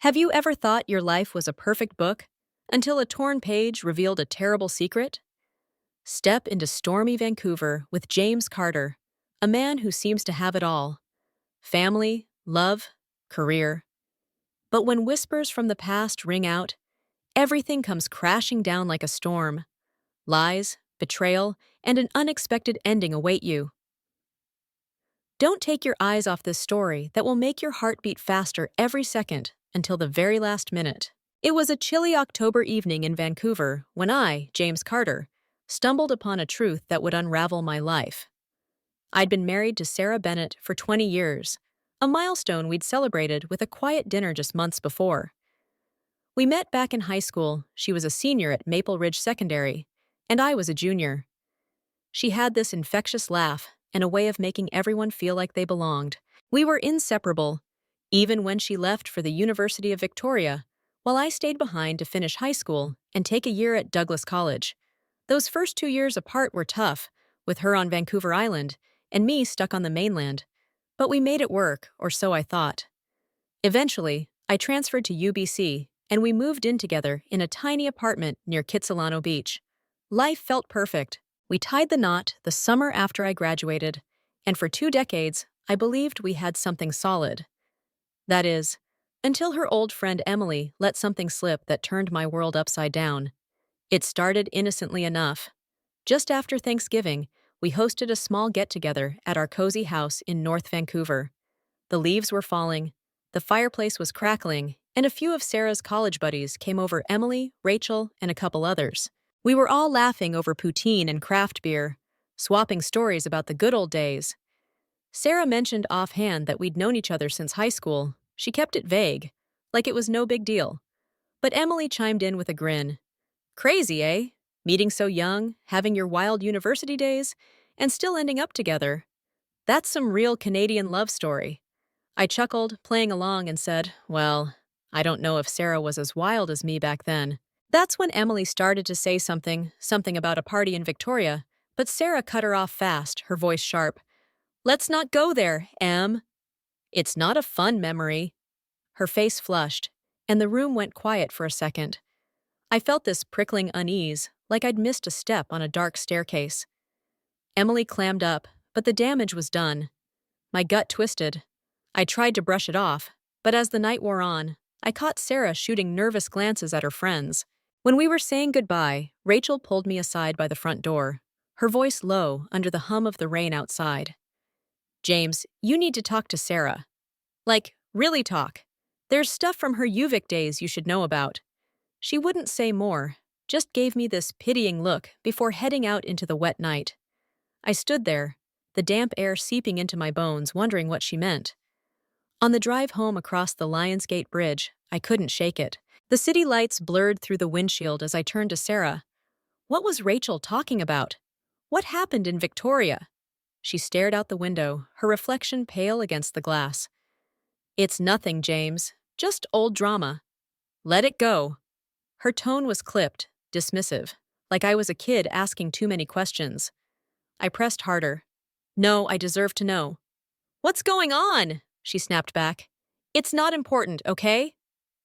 Have you ever thought your life was a perfect book until a torn page revealed a terrible secret? Step into stormy Vancouver with James Carter, a man who seems to have it all: family, love, career. But when whispers from the past ring out, everything comes crashing down like a storm. Lies, betrayal, and an unexpected ending await you. Don't take your eyes off this story that will make your heart beat faster every second until the very last minute. It was a chilly October evening in Vancouver when I, James Carter, stumbled upon a truth that would unravel my life. I'd been married to Sarah Bennett for 20 years, a milestone we'd celebrated with a quiet dinner just months before. We met back in high school. She was a senior at Maple Ridge Secondary, and I was a junior. She had this infectious laugh and a way of making everyone feel like they belonged. We were inseparable, even when she left for the University of Victoria, while I stayed behind to finish high school and take a year at Douglas College. Those first 2 years apart were tough, with her on Vancouver Island and me stuck on the mainland. But we made it work, or so I thought. Eventually, I transferred to UBC, and we moved in together in a tiny apartment near Kitsilano Beach. Life felt perfect. We tied the knot the summer after I graduated, and for 2 decades, I believed we had something solid. That is, until her old friend Emily let something slip that turned my world upside down. It started innocently enough. Just after Thanksgiving, we hosted a small get-together at our cozy house in North Vancouver. The leaves were falling, the fireplace was crackling, and a few of Sarah's college buddies came over: Emily, Rachel, and a couple others. We were all laughing over poutine and craft beer, swapping stories about the good old days. Sarah mentioned offhand that we'd known each other since high school. She kept it vague, like it was no big deal. But Emily chimed in with a grin. Crazy, eh? Meeting so young, having your wild university days, and still ending up together. That's some real Canadian love story. I chuckled, playing along, and said, well, I don't know if Sarah was as wild as me back then. That's when Emily started to say something about a party in Victoria, but Sarah cut her off fast, her voice sharp. Let's not go there, Em. It's not a fun memory. Her face flushed, and the room went quiet for a second. I felt this prickling unease, like I'd missed a step on a dark staircase. Emily clammed up, but the damage was done. My gut twisted. I tried to brush it off, but as the night wore on, I caught Sarah shooting nervous glances at her friends. When we were saying goodbye, Rachel pulled me aside by the front door, her voice low under the hum of the rain outside. James, you need to talk to Sarah. Like, really talk. There's stuff from her UVic days you should know about. She wouldn't say more, just gave me this pitying look before heading out into the wet night. I stood there, the damp air seeping into my bones, wondering what she meant. On the drive home across the Lionsgate Bridge, I couldn't shake it. The city lights blurred through the windshield as I turned to Sarah. What was Rachel talking about? What happened in Victoria? She stared out the window, her reflection pale against the glass. It's nothing, James. Just old drama. Let it go. Her tone was clipped, dismissive, like I was a kid asking too many questions. I pressed harder. No, I deserve to know. What's going on? She snapped back. It's not important, okay?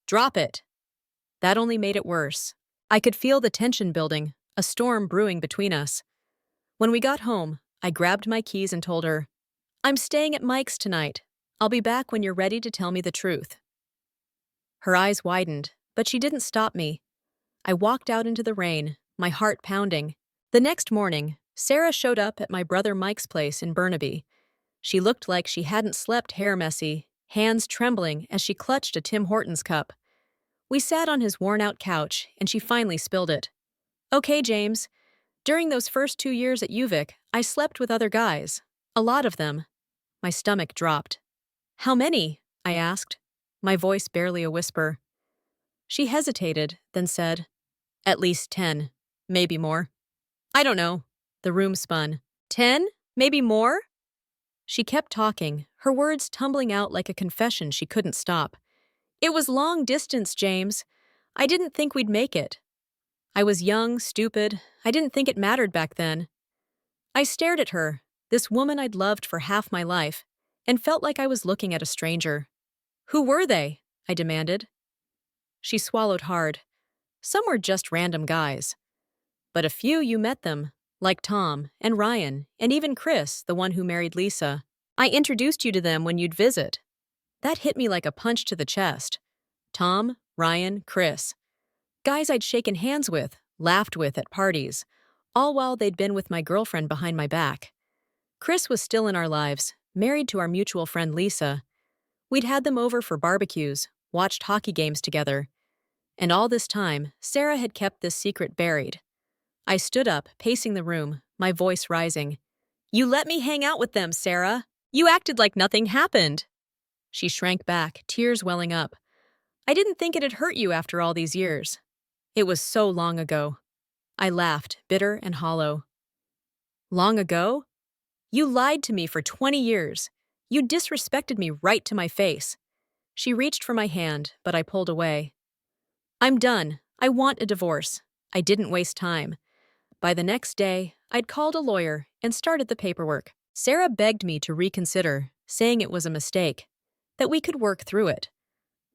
Drop it. That only made it worse. I could feel the tension building, a storm brewing between us. When we got home, I grabbed my keys and told her, I'm staying at Mike's tonight. I'll be back when you're ready to tell me the truth. Her eyes widened, but she didn't stop me. I walked out into the rain, my heart pounding. The next morning, Sarah showed up at my brother Mike's place in Burnaby. She looked like she hadn't slept, hair messy, hands trembling as she clutched a Tim Hortons cup. We sat on his worn-out couch, and she finally spilled it. Okay, James. During those first 2 years at UVic, I slept with other guys. A lot of them. My stomach dropped. How many? I asked, my voice barely a whisper. She hesitated, then said, At least 10, maybe more. I don't know. The room spun. 10? Maybe more? She kept talking, her words tumbling out like a confession she couldn't stop. It was long distance, James. I didn't think we'd make it. I was young, stupid. I didn't think it mattered back then. I stared at her, this woman I'd loved for half my life, and felt like I was looking at a stranger. Who were they? I demanded. She swallowed hard. Some were just random guys. But a few you met them, like Tom and Ryan and even Chris, the one who married Lisa. I introduced you to them when you'd visit. That hit me like a punch to the chest. Tom, Ryan, Chris. Guys I'd shaken hands with, laughed with at parties, all while they'd been with my girlfriend behind my back. Chris was still in our lives, married to our mutual friend Lisa. We'd had them over for barbecues, watched hockey games together. And all this time, Sarah had kept this secret buried. I stood up, pacing the room, my voice rising. You let me hang out with them, Sarah. You acted like nothing happened. She shrank back, tears welling up. I didn't think it had hurt you after all these years. It was so long ago. I laughed, bitter and hollow. Long ago? You lied to me for 20 years. You disrespected me right to my face. She reached for my hand, but I pulled away. I'm done. I want a divorce. I didn't waste time. By the next day, I'd called a lawyer and started the paperwork. Sarah begged me to reconsider, saying it was a mistake, that we could work through it.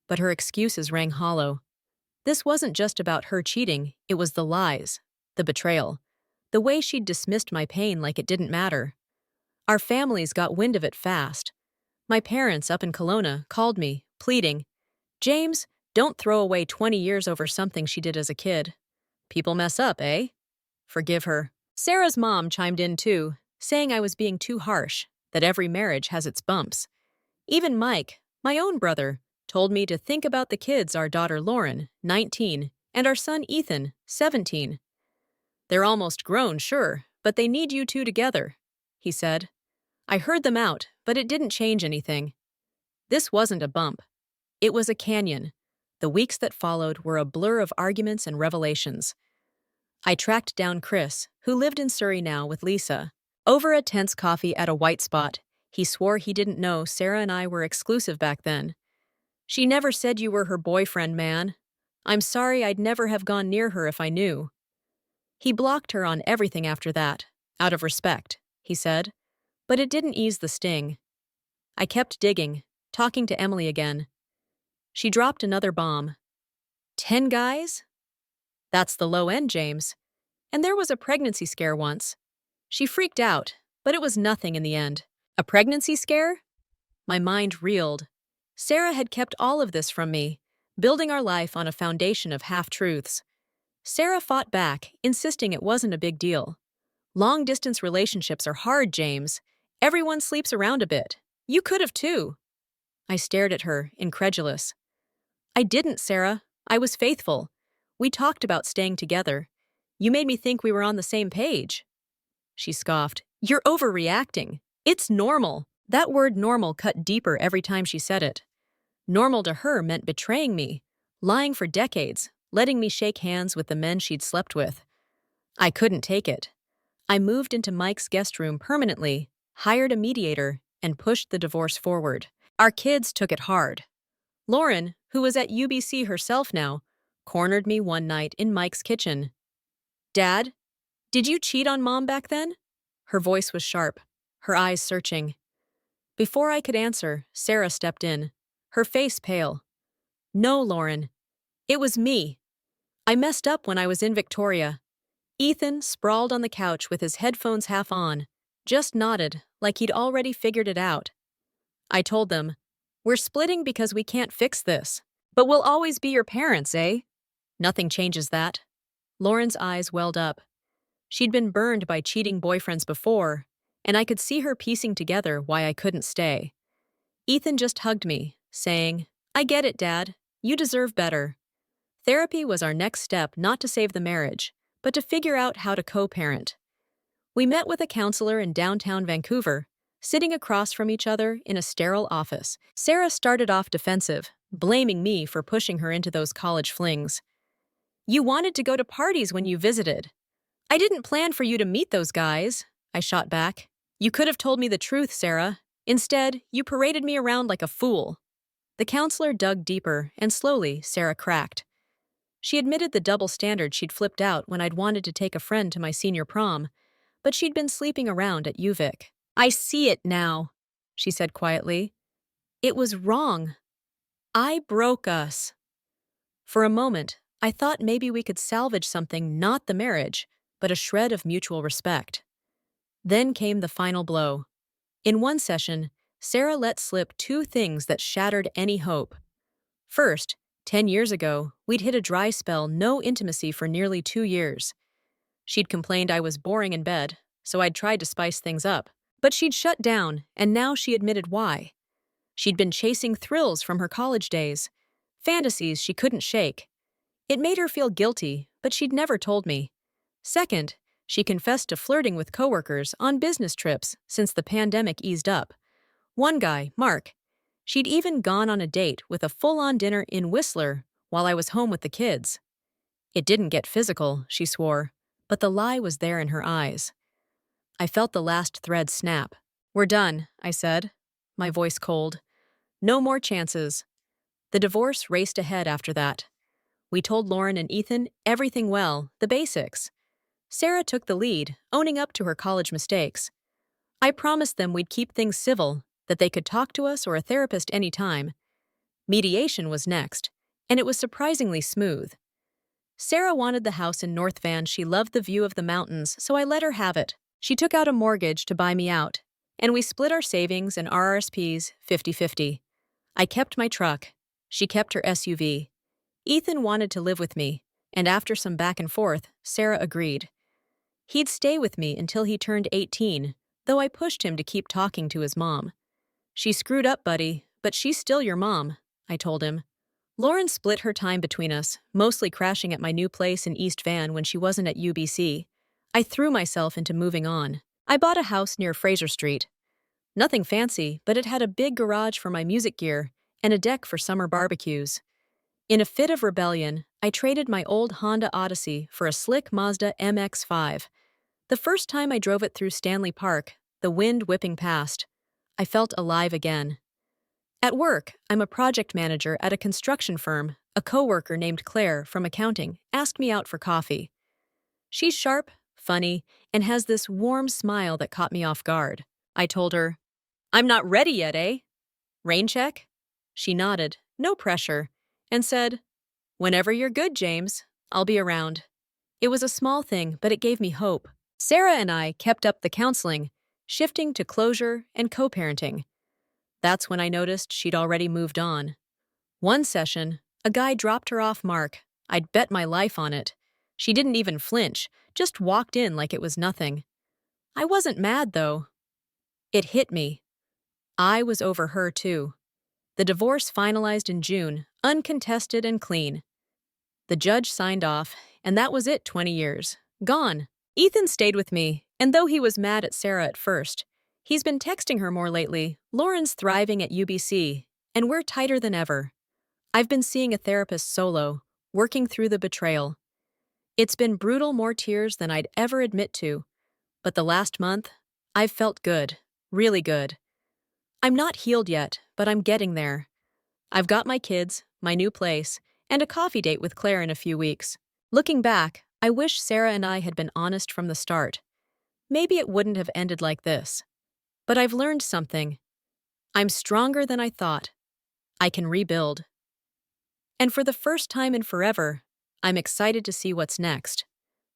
But her excuses rang hollow. This wasn't just about her cheating, it was the lies, the betrayal, the way she'd dismissed my pain like it didn't matter. Our families got wind of it fast. My parents up in Kelowna called me, pleading, James, don't throw away 20 years over something she did as a kid. People mess up, eh? Forgive her. Sarah's mom chimed in too, saying I was being too harsh, that every marriage has its bumps. Even Mike, my own brother, told me to think about the kids, our daughter Lauren, 19, and our son Ethan, 17. They're almost grown, sure, but they need you two together, he said. I heard them out, but it didn't change anything. This wasn't a bump. It was a canyon. The weeks that followed were a blur of arguments and revelations. I tracked down Chris, who lived in Surrey now with Lisa. Over a tense coffee at a White Spot, he swore he didn't know Sarah and I were exclusive back then. She never said you were her boyfriend, man. I'm sorry, I'd never have gone near her if I knew. He blocked her on everything after that, out of respect, he said. But it didn't ease the sting. I kept digging, talking to Emily again. She dropped another bomb. 10 guys? That's the low end, James. And there was a pregnancy scare once. She freaked out, but it was nothing in the end. A pregnancy scare? My mind reeled. Sarah had kept all of this from me, building our life on a foundation of half-truths. Sarah fought back, insisting it wasn't a big deal. Long-distance relationships are hard, James. Everyone sleeps around a bit. You could have too. I stared at her, incredulous. I didn't, Sarah. I was faithful. We talked about staying together. You made me think we were on the same page. She scoffed. You're overreacting. It's normal. That word normal cut deeper every time she said it. Normal to her meant betraying me, lying for decades, letting me shake hands with the men she'd slept with. I couldn't take it. I moved into Mike's guest room permanently, hired a mediator, and pushed the divorce forward. Our kids took it hard. Lauren, who was at UBC herself now, cornered me one night in Mike's kitchen. Dad, did you cheat on Mom back then? Her voice was sharp, her eyes searching. Before I could answer, Sarah stepped in, her face pale. No, Lauren. It was me. I messed up when I was in Victoria. Ethan, sprawled on the couch with his headphones half on, just nodded like he'd already figured it out. I told them, we're splitting because we can't fix this. But we'll always be your parents, eh? Nothing changes that. Lauren's eyes welled up. She'd been burned by cheating boyfriends before, and I could see her piecing together why I couldn't stay. Ethan just hugged me, saying, I get it, Dad. You deserve better. Therapy was our next step, not to save the marriage, but to figure out how to co-parent. We met with a counselor in downtown Vancouver, sitting across from each other in a sterile office. Sarah started off defensive, blaming me for pushing her into those college flings. You wanted to go to parties when you visited. I didn't plan for you to meet those guys, I shot back. You could have told me the truth, Sarah. Instead, you paraded me around like a fool. The counselor dug deeper, and slowly, Sarah cracked. She admitted the double standard she'd flipped out when I'd wanted to take a friend to my senior prom, but she'd been sleeping around at UVic. I see it now, she said quietly. It was wrong. I broke us. For a moment, I thought maybe we could salvage something, not the marriage, but a shred of mutual respect. Then came the final blow. In one session, Sarah let slip two things that shattered any hope. First, 10 years ago, we'd hit a dry spell, no intimacy for nearly 2 years. She'd complained I was boring in bed, so I'd tried to spice things up. But she'd shut down, and now she admitted why. She'd been chasing thrills from her college days, fantasies she couldn't shake. It made her feel guilty, but she'd never told me. Second, she confessed to flirting with coworkers on business trips since the pandemic eased up. One guy, Mark, she'd even gone on a date with a full-on dinner in Whistler while I was home with the kids. It didn't get physical, she swore, but the lie was there in her eyes. I felt the last thread snap. "We're done," I said, my voice cold. "No more chances." The divorce raced ahead after that. We told Lauren and Ethan everything well, the basics. Sarah took the lead, owning up to her college mistakes. I promised them we'd keep things civil, that they could talk to us or a therapist anytime. Mediation was next, and it was surprisingly smooth. Sarah wanted the house in North Van. She loved the view of the mountains, so I let her have it. She took out a mortgage to buy me out, and we split our savings and RRSPs 50-50. I kept my truck. She kept her SUV. Ethan wanted to live with me, and after some back and forth, Sarah agreed. He'd stay with me until he turned 18, though I pushed him to keep talking to his mom. "She screwed up, buddy, but she's still your mom," I told him. Lauren split her time between us, mostly crashing at my new place in East Van when she wasn't at UBC. I threw myself into moving on. I bought a house near Fraser Street. Nothing fancy, but it had a big garage for my music gear and a deck for summer barbecues. In a fit of rebellion, I traded my old Honda Odyssey for a slick Mazda MX-5. The first time I drove it through Stanley Park, the wind whipping past, I felt alive again. At work, I'm a project manager at a construction firm. A coworker named Claire from accounting asked me out for coffee. She's sharp, funny, and has this warm smile that caught me off guard. I told her, "I'm not ready yet, eh? Rain check?" She nodded, no pressure, and said, "Whenever you're good, James, I'll be around." It was a small thing, but it gave me hope. Sarah and I kept up the counseling, shifting to closure and co-parenting. That's when I noticed she'd already moved on. One session, a guy dropped her off Mark. I'd bet my life on it. She didn't even flinch, just walked in like it was nothing. I wasn't mad, though. It hit me. I was over her, too. The divorce finalized in June, uncontested and clean. The judge signed off, and that was it. 20 years. Gone. Ethan stayed with me, and though he was mad at Sarah at first, he's been texting her more lately. Lauren's thriving at UBC, and we're tighter than ever. I've been seeing a therapist solo, working through the betrayal. It's been brutal, more tears than I'd ever admit to, but the last month, I've felt good, really good. I'm not healed yet, but I'm getting there. I've got my kids, my new place, and a coffee date with Claire in a few weeks. Looking back, I wish Sarah and I had been honest from the start. Maybe it wouldn't have ended like this. But I've learned something. I'm stronger than I thought. I can rebuild. And for the first time in forever, I'm excited to see what's next.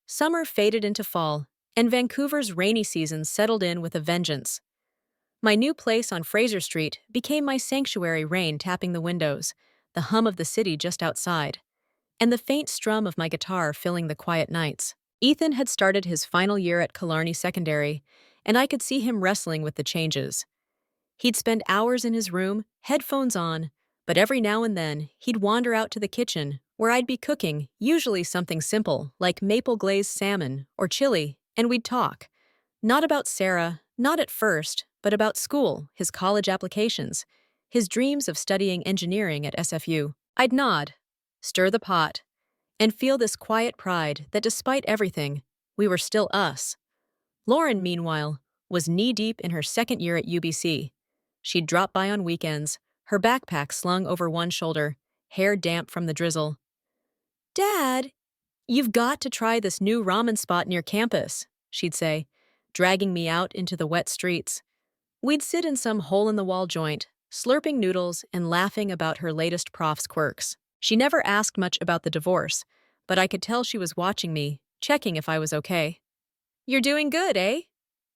Summer faded into fall, and Vancouver's rainy season settled in with a vengeance. My new place on Fraser Street became my sanctuary, rain tapping the windows, the hum of the city just outside, and the faint strum of my guitar filling the quiet nights. Ethan had started his final year at Killarney Secondary, and I could see him wrestling with the changes. He'd spend hours in his room, headphones on, but every now and then he'd wander out to the kitchen, where I'd be cooking, usually something simple, like maple glazed salmon or chili, and we'd talk. Not about Sarah, not at first, but about school, his college applications, his dreams of studying engineering at SFU. I'd nod, stir the pot, and feel this quiet pride that despite everything, we were still us. Lauren, meanwhile, was knee-deep in her second year at UBC. She'd drop by on weekends, her backpack slung over one shoulder, hair damp from the drizzle. "Dad, you've got to try this new ramen spot near campus," she'd say, dragging me out into the wet streets. We'd sit in some hole-in-the-wall joint, slurping noodles and laughing about her latest prof's quirks. She never asked much about the divorce, but I could tell she was watching me, checking if I was okay. "You're doing good, eh?"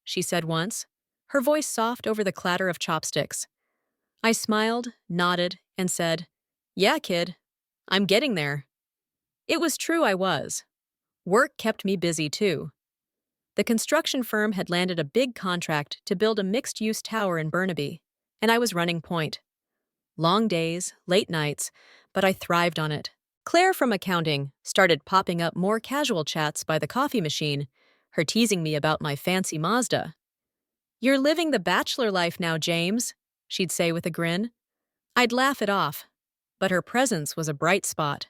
she said once, her voice soft over the clatter of chopsticks. I smiled, nodded, and said, "Yeah, kid, I'm getting there." It was true I was. Work kept me busy, too. The construction firm had landed a big contract to build a mixed-use tower in Burnaby, and I was running point. Long days, late nights, but I thrived on it. Claire from accounting started popping up more casual chats by the coffee machine, her teasing me about my fancy Mazda. "You're living the bachelor life now, James," she'd say with a grin. I'd laugh it off, but her presence was a bright spot.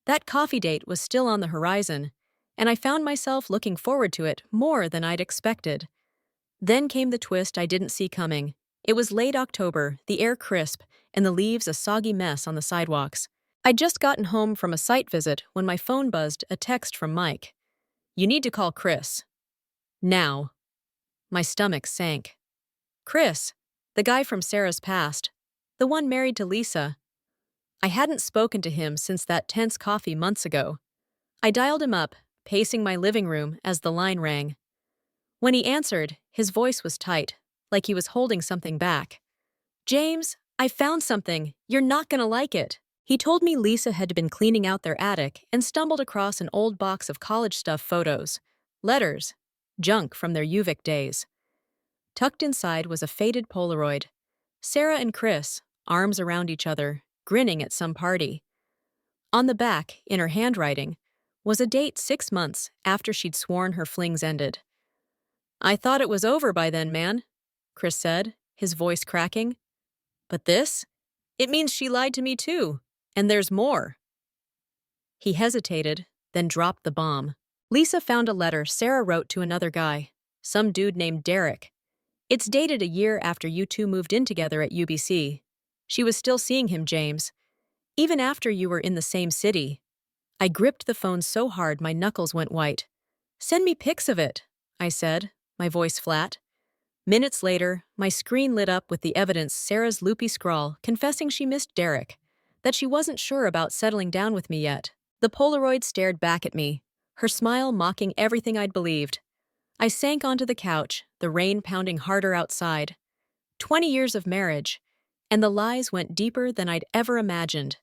That coffee date was still on the horizon, and I found myself looking forward to it more than I'd expected. Then came the twist I didn't see coming. It was late October, the air crisp, and the leaves a soggy mess on the sidewalks. I'd just gotten home from a site visit when my phone buzzed a text from Mike. "You need to call Chris. Now." My stomach sank. Chris, the guy from Sarah's past, the one married to Lisa. I hadn't spoken to him since that tense coffee months ago. I dialed him up, pacing my living room as the line rang. When he answered, his voice was tight, like he was holding something back. "James, I found something. You're not gonna like it." He told me Lisa had been cleaning out their attic and stumbled across an old box of college stuff photos, letters, junk from their UVic days. Tucked inside was a faded Polaroid. Sarah and Chris, arms around each other, grinning at some party. On the back, in her handwriting, was a date 6 months after she'd sworn her flings ended. "I thought it was over by then, man," Chris said, his voice cracking. "But this? It means she lied to me too. And there's more." He hesitated, then dropped the bomb. Lisa found a letter Sarah wrote to another guy, some dude named Derek. "It's dated a year after you two moved in together at UBC. She was still seeing him, James. Even after you were in the same city." I gripped the phone so hard my knuckles went white. "Send me pics of it," I said, my voice flat. Minutes later, my screen lit up with the evidence Sarah's loopy scrawl confessing she missed Derek, that she wasn't sure about settling down with me yet. The Polaroid stared back at me, her smile mocking everything I'd believed. I sank onto the couch, the rain pounding harder outside. 20 years of marriage, and the lies went deeper than I'd ever imagined.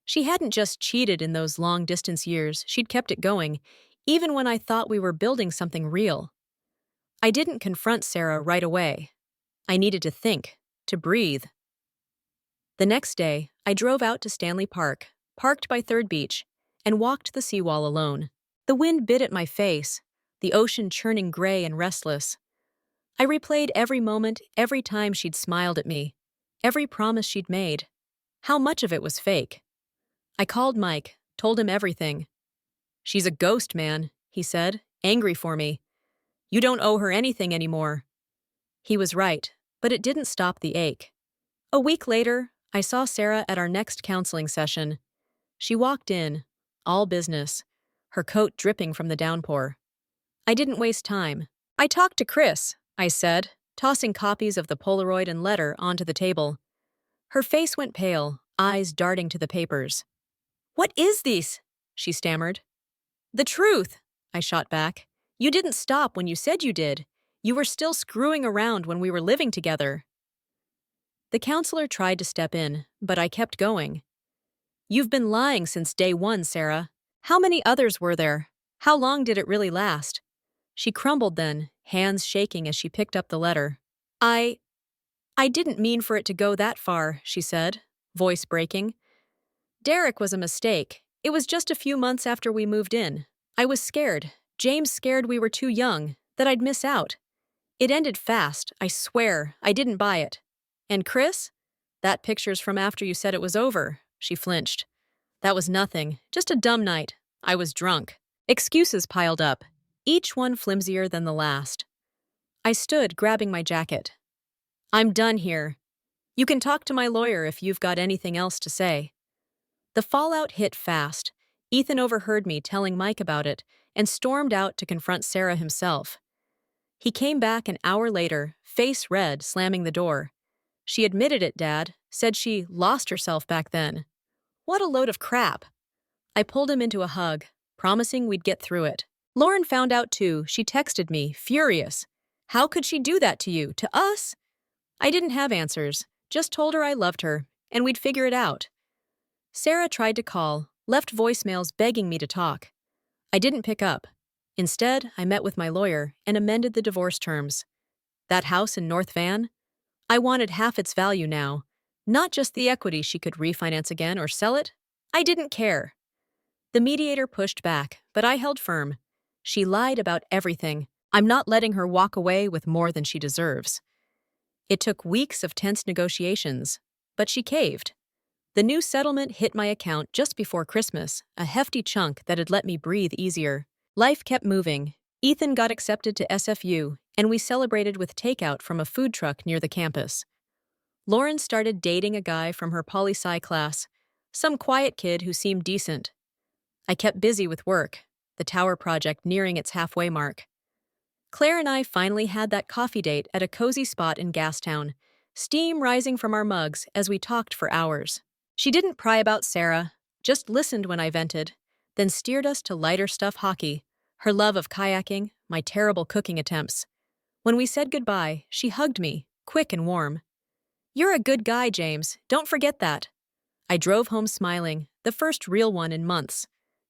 She hadn't just cheated in those long-distance years, she'd kept it going, even when I thought we were building something real. I didn't confront Sarah right away. I needed to think, to breathe. The next day, I drove out to Stanley Park, parked by Third Beach, and walked the seawall alone. The wind bit at my face, the ocean churning gray and restless. I replayed every moment, every time she'd smiled at me, every promise she'd made. How much of it was fake? I called Mike, told him everything. "She's a ghost, man," he said, angry for me. "You don't owe her anything anymore." He was right, but it didn't stop the ache. A week later, I saw Sarah at our next counseling session. She walked in, all business, her coat dripping from the downpour. I didn't waste time. "I talked to Chris," I said, tossing copies of the Polaroid and letter onto the table. Her face went pale, eyes darting to the papers. "What is this?" she stammered. "The truth," I shot back. "You didn't stop when you said you did. You were still screwing around when we were living together." The counselor tried to step in, but I kept going. "You've been lying since day one, Sarah. How many others were there? How long did it really last?" She crumbled then, hands shaking as she picked up the letter. I didn't mean for it to go that far," she said, voice breaking. "Derek was a mistake. It was just a few months after we moved in. I was scared. James scared we were too young, that I'd miss out. It ended fast, I swear. I didn't buy it. And Chris? That picture's from after you said it was over." She flinched. "That was nothing, just a dumb night. I was drunk." Excuses piled up, each one flimsier than the last. I stood, grabbing my jacket. "I'm done here. You can talk to my lawyer if you've got anything else to say." The fallout hit fast. Ethan overheard me telling Mike about it and stormed out to confront Sarah himself. He came back an hour later, face red, slamming the door. "She admitted it, Dad. Said she lost herself back then." What a load of crap. I pulled him into a hug, promising we'd get through it. Lauren found out too. She texted me, furious. How could she do that to you, to us? I didn't have answers, just told her I loved her, and we'd figure it out. Sarah tried to call, left voicemails begging me to talk. I didn't pick up. Instead, I met with my lawyer and amended the divorce terms. That house in North Van? I wanted half its value now, not just the equity she could refinance again or sell it. I didn't care. The mediator pushed back, but I held firm. She lied about everything. I'm not letting her walk away with more than she deserves. It took weeks of tense negotiations, but she caved. The new settlement hit my account just before Christmas, a hefty chunk that had let me breathe easier. Life kept moving. Ethan got accepted to SFU, and we celebrated with takeout from a food truck near the campus. Lauren started dating a guy from her poli-sci class, some quiet kid who seemed decent. I kept busy with work, the tower project nearing its halfway mark. Claire and I finally had that coffee date at a cozy spot in Gastown, steam rising from our mugs as we talked for hours. She didn't pry about Sarah, just listened when I vented, then steered us to lighter stuff hockey, her love of kayaking, my terrible cooking attempts. When we said goodbye, she hugged me, quick and warm. You're a good guy, James, don't forget that. I drove home smiling, the first real one in months.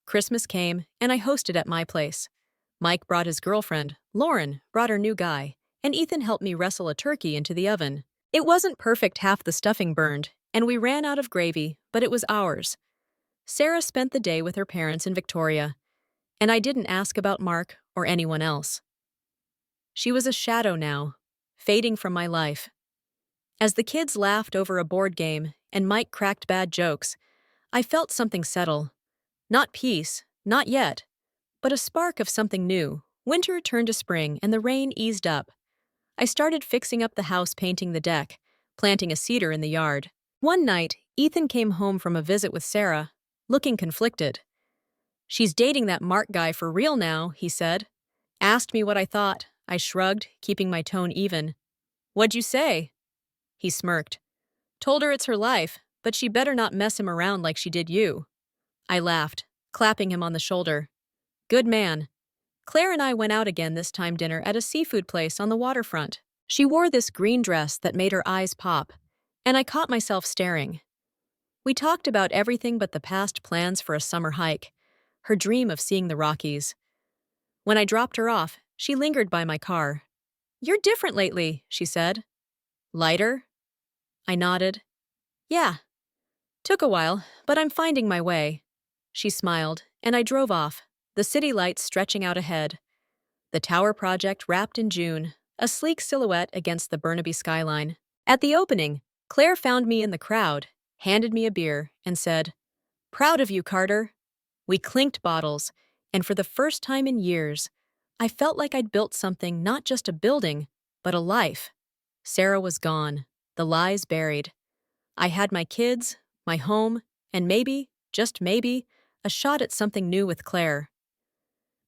Christmas came, and I hosted at my place. Mike brought his girlfriend, Lauren brought her new guy, and Ethan helped me wrestle a turkey into the oven. It wasn't perfect, half the stuffing burned, and we ran out of gravy, but it was ours. Sarah spent the day with her parents in Victoria, and I didn't ask about Mark or anyone else. She was a shadow now, fading from my life. As the kids laughed over a board game and Mike cracked bad jokes, I felt something settle. Not peace, not yet, but a spark of something new. Winter turned to spring and the rain eased up. I started fixing up the house, painting the deck, planting a cedar in the yard. One night, Ethan came home from a visit with Sarah, looking conflicted. She's dating that Mark guy for real now, he said. Asked me what I thought. I shrugged, keeping my tone even. What'd you say? He smirked. Told her it's her life, but she better not mess him around like she did you. I laughed, clapping him on the shoulder. Good man. Claire and I went out again, this time dinner at a seafood place on the waterfront. She wore this green dress that made her eyes pop, and I caught myself staring. We talked about everything but the past plans for a summer hike, her dream of seeing the Rockies. When I dropped her off, she lingered by my car. You're different lately, she said. Lighter? I nodded. Yeah. Took a while, but I'm finding my way. She smiled, and I drove off, the city lights stretching out ahead. The tower project wrapped in June, a sleek silhouette against the Burnaby skyline. At the opening, Claire found me in the crowd, handed me a beer, and said, Proud of you, Carter. We clinked bottles, and for the first time in years, I felt like I'd built something, not just a building, but a life. Sarah was gone, the lies buried. I had my kids, my home, and maybe, just maybe, a shot at something new with Claire.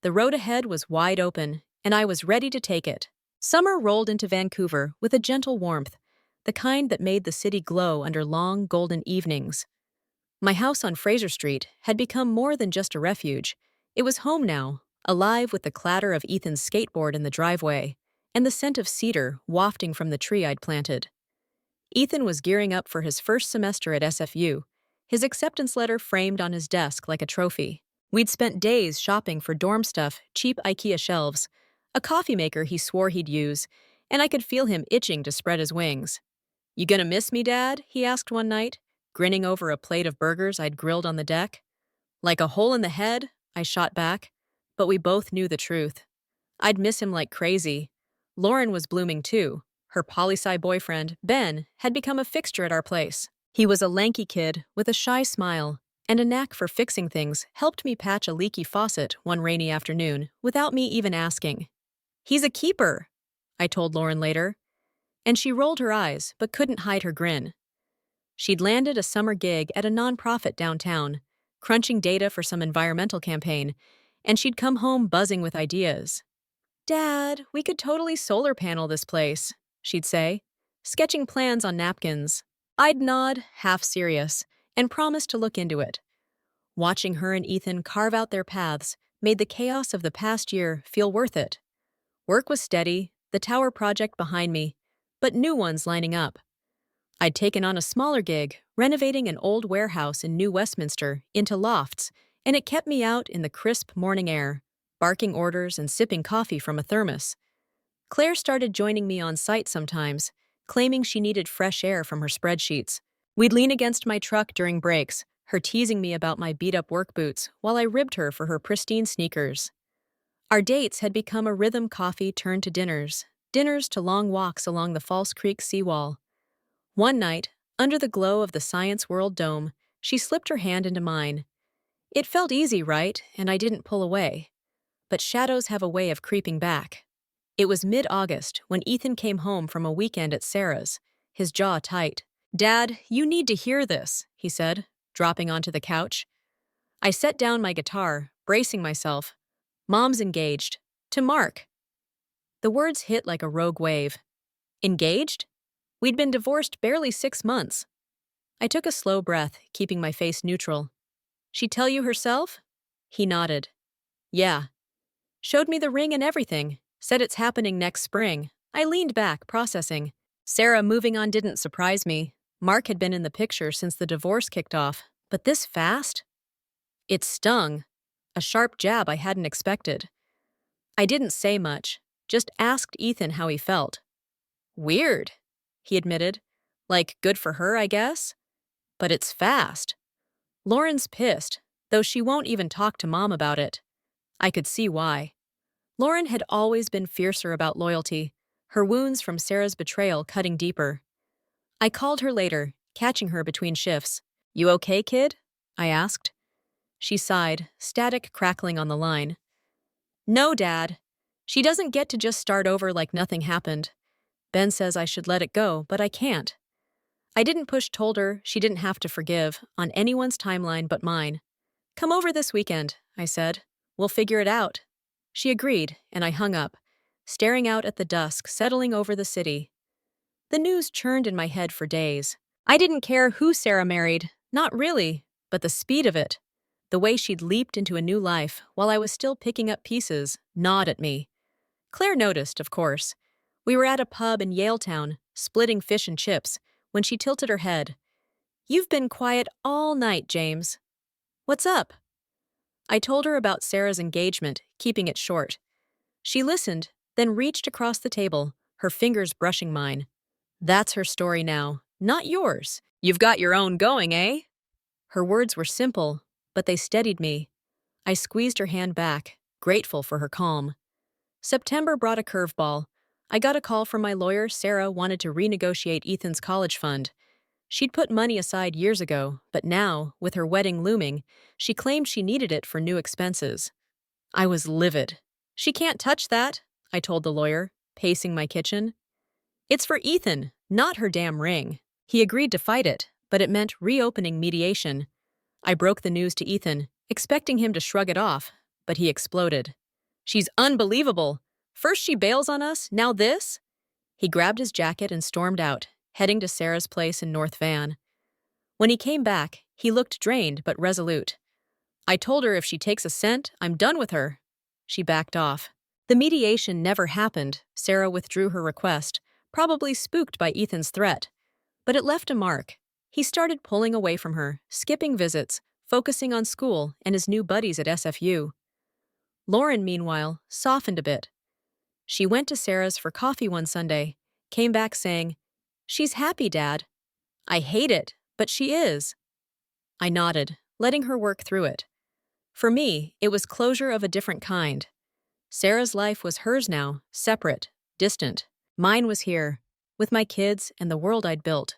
The road ahead was wide open, and I was ready to take it. Summer rolled into Vancouver with a gentle warmth, the kind that made the city glow under long, golden evenings. My house on Fraser Street had become more than just a refuge. It was home now, alive with the clatter of Ethan's skateboard in the driveway and the scent of cedar wafting from the tree I'd planted. Ethan was gearing up for his first semester at SFU, his acceptance letter framed on his desk like a trophy. We'd spent days shopping for dorm stuff, cheap IKEA shelves, a coffee maker he swore he'd use, and I could feel him itching to spread his wings. You gonna miss me, Dad? He asked one night, grinning over a plate of burgers I'd grilled on the deck. Like a hole in the head, I shot back, but we both knew the truth. I'd miss him like crazy. Lauren was blooming too. Her poli-sci boyfriend, Ben, had become a fixture at our place. He was a lanky kid with a shy smile and a knack for fixing things, helped me patch a leaky faucet one rainy afternoon without me even asking. He's a keeper, I told Lauren later, and she rolled her eyes but couldn't hide her grin. She'd landed a summer gig at a nonprofit downtown, crunching data for some environmental campaign, and she'd come home buzzing with ideas. Dad, we could totally solar panel this place, she'd say, sketching plans on napkins. I'd nod, half serious, and promised to look into it. Watching her and Ethan carve out their paths made the chaos of the past year feel worth it. Work was steady, the tower project behind me, but new ones lining up. I'd taken on a smaller gig, renovating an old warehouse in New Westminster into lofts, and it kept me out in the crisp morning air, barking orders and sipping coffee from a thermos. Claire started joining me on site sometimes, claiming she needed fresh air from her spreadsheets. We'd lean against my truck during breaks, her teasing me about my beat-up work boots while I ribbed her for her pristine sneakers. Our dates had become a rhythm coffee turned to dinners, dinners to long walks along the False Creek seawall. One night, under the glow of the Science World Dome, she slipped her hand into mine. It felt easy, right, and I didn't pull away. But shadows have a way of creeping back. It was mid-August when Ethan came home from a weekend at Sarah's, his jaw tight. "Dad, you need to hear this," he said, dropping onto the couch. I set down my guitar, bracing myself. "Mom's engaged. To Mark." The words hit like a rogue wave. Engaged? We'd been divorced barely 6 months. I took a slow breath, keeping my face neutral. "She tell you herself?" He nodded. "Yeah. Showed me the ring and everything. Said it's happening next spring." I leaned back, processing. Sarah moving on didn't surprise me. Mark had been in the picture since the divorce kicked off. But this fast? It stung. A sharp jab I hadn't expected. I didn't say much, just asked Ethan how he felt. "Weird," he admitted. "Like, good for her, I guess. But it's fast." Lauren's pissed, though she won't even talk to Mom about it. I could see why. Lauren had always been fiercer about loyalty, her wounds from Sarah's betrayal cutting deeper. I called her later, catching her between shifts. "You okay, kid?" I asked. She sighed, static crackling on the line. "No, Dad. She doesn't get to just start over like nothing happened. Ben says I should let it go, but I can't." I didn't push, told her she didn't have to forgive on anyone's timeline but mine. "Come over this weekend," I said. "We'll figure it out." She agreed, and I hung up, staring out at the dusk settling over the city. The news churned in my head for days. I didn't care who Sarah married, not really, but the speed of it. The way she'd leaped into a new life while I was still picking up pieces gnawed at me. Claire noticed, of course. We were at a pub in Yaletown, splitting fish and chips, when she tilted her head. "You've been quiet all night, James. What's up?" I told her about Sarah's engagement, keeping it short. She listened, then reached across the table, her fingers brushing mine. "That's her story now, not yours. You've got your own going, eh?" Her words were simple, but they steadied me. I squeezed her hand back, grateful for her calm. September brought a curveball. I got a call from my lawyer. Sarah wanted to renegotiate Ethan's college fund. She'd put money aside years ago, but now, with her wedding looming, she claimed she needed it for new expenses. I was livid. "She can't touch that," I told the lawyer, pacing my kitchen. "It's for Ethan, not her damn ring." He agreed to fight it, but it meant reopening mediation. I broke the news to Ethan, expecting him to shrug it off, but he exploded. "She's unbelievable. First she bails on us, now this?" He grabbed his jacket and stormed out, heading to Sarah's place in North Van. When he came back, he looked drained but resolute. "I told her if she takes a cent, I'm done with her." She backed off. The mediation never happened. Sarah withdrew her request, probably spooked by Ethan's threat. But it left a mark. He started pulling away from her, skipping visits, focusing on school and his new buddies at SFU. Lauren, meanwhile, softened a bit. She went to Sarah's for coffee one Sunday, came back saying, "She's happy, Dad." "I hate it, but she is." I nodded, letting her work through it. For me, it was closure of a different kind. Sarah's life was hers now, separate, distant. Mine was here, with my kids and the world I'd built.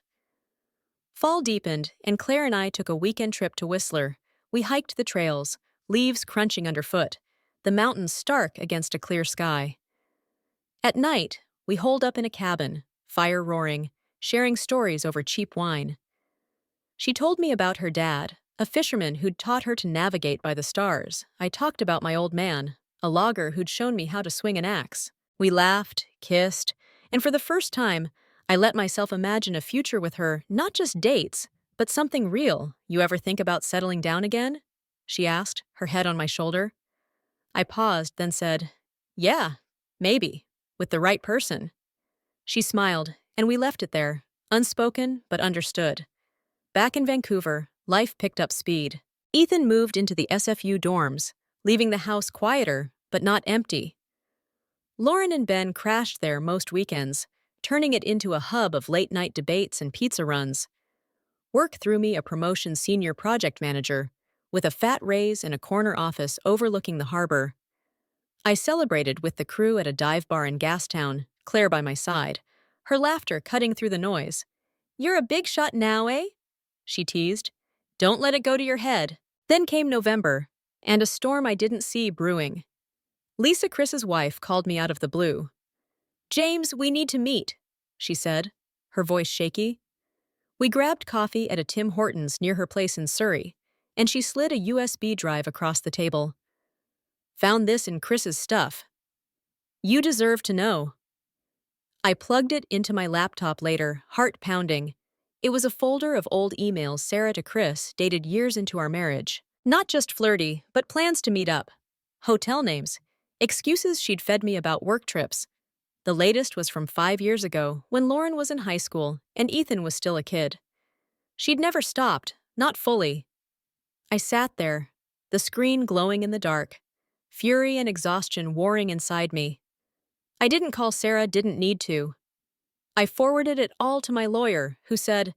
Fall deepened, and Claire and I took a weekend trip to Whistler. We hiked the trails, leaves crunching underfoot, the mountains stark against a clear sky. At night, we holed up in a cabin, fire roaring, sharing stories over cheap wine. She told me about her dad, a fisherman who'd taught her to navigate by the stars. I talked about my old man, a logger who'd shown me how to swing an axe. We laughed, kissed, and for the first time, I let myself imagine a future with her, not just dates, But something real. You ever think about settling down again? She asked, her head on my shoulder. I paused, then said, Yeah, maybe, with the right person. She smiled, and we left it there, unspoken but understood. Back in Vancouver, life picked up speed. Ethan moved into the SFU dorms, leaving the house quieter but not empty. Lauren and Ben crashed there most weekends, turning it into a hub of late-night debates and pizza runs. Work threw me a promotion senior project manager, with a fat raise and a corner office overlooking the harbor. I celebrated with the crew at a dive bar in Gastown, Claire by my side, her laughter cutting through the noise. "You're a big shot now, eh?" she teased. "Don't let it go to your head." Then came November, and a storm I didn't see brewing. Lisa, Chris's wife, called me out of the blue. "James, we need to meet," she said, her voice shaky. We grabbed coffee at a Tim Hortons near her place in Surrey, and she slid a USB drive across the table. "Found this in Chris's stuff. You deserve to know." I plugged it into my laptop later, heart pounding. It was a folder of old emails Sarah to Chris dated years into our marriage. Not just flirty, but plans to meet up. Hotel names. Excuses she'd fed me about work trips. The latest was from 5 years ago, when Lauren was in high school and Ethan was still a kid. She'd never stopped, not fully. I sat there, the screen glowing in the dark, fury and exhaustion warring inside me. I didn't call Sarah, didn't need to. I forwarded it all to my lawyer, who said,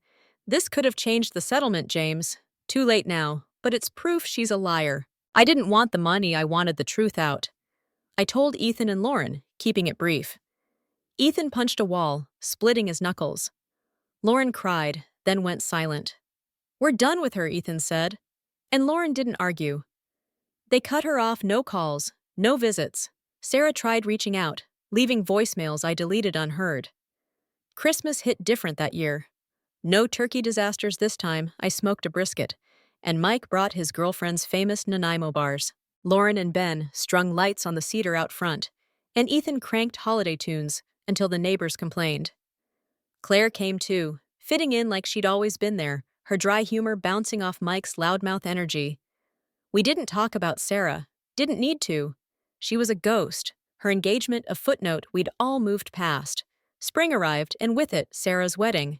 "This could have changed the settlement, James. Too late now, but it's proof she's a liar." I didn't want the money, I wanted the truth out. I told Ethan and Lauren, keeping it brief. Ethan punched a wall, splitting his knuckles. Lauren cried, then went silent. "We're done with her," Ethan said. And Lauren didn't argue. They cut her off, no calls, no visits. Sarah tried reaching out, leaving voicemails I deleted unheard. Christmas hit different that year. No turkey disasters this time, I smoked a brisket, and Mike brought his girlfriend's famous Nanaimo bars. Lauren and Ben strung lights on the cedar out front, and Ethan cranked holiday tunes until the neighbors complained. Claire came too, fitting in like she'd always been there, her dry humor bouncing off Mike's loudmouth energy. We didn't talk about Sarah, didn't need to. She was a ghost, her engagement a footnote we'd all moved past. Spring arrived, and with it, Sarah's wedding.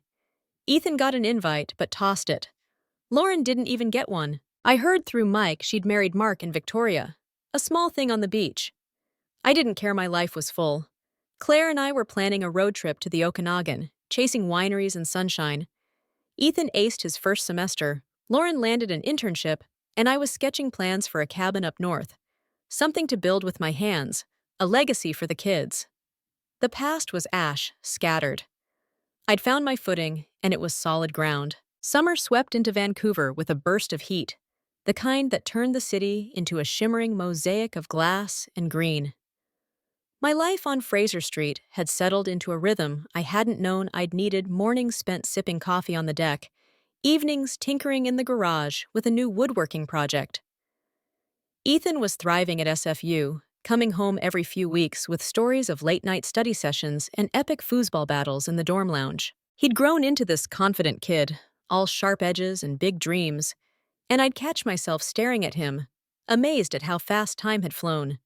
Ethan got an invite, but tossed it. Lauren didn't even get one. I heard through Mike she'd married Mark in Victoria, a small thing on the beach. I didn't care, my life was full. Claire and I were planning a road trip to the Okanagan, chasing wineries and sunshine. Ethan aced his first semester, Lauren landed an internship, and I was sketching plans for a cabin up north. Something to build with my hands, a legacy for the kids. The past was ash, scattered. I'd found my footing, and it was solid ground. Summer swept into Vancouver with a burst of heat, the kind that turned the city into a shimmering mosaic of glass and green. My life on Fraser Street had settled into a rhythm I hadn't known I'd needed, mornings spent sipping coffee on the deck, evenings tinkering in the garage with a new woodworking project. Ethan was thriving at SFU, coming home every few weeks with stories of late-night study sessions and epic foosball battles in the dorm lounge. He'd grown into this confident kid, all sharp edges and big dreams, and I'd catch myself staring at him, amazed at how fast time had flown.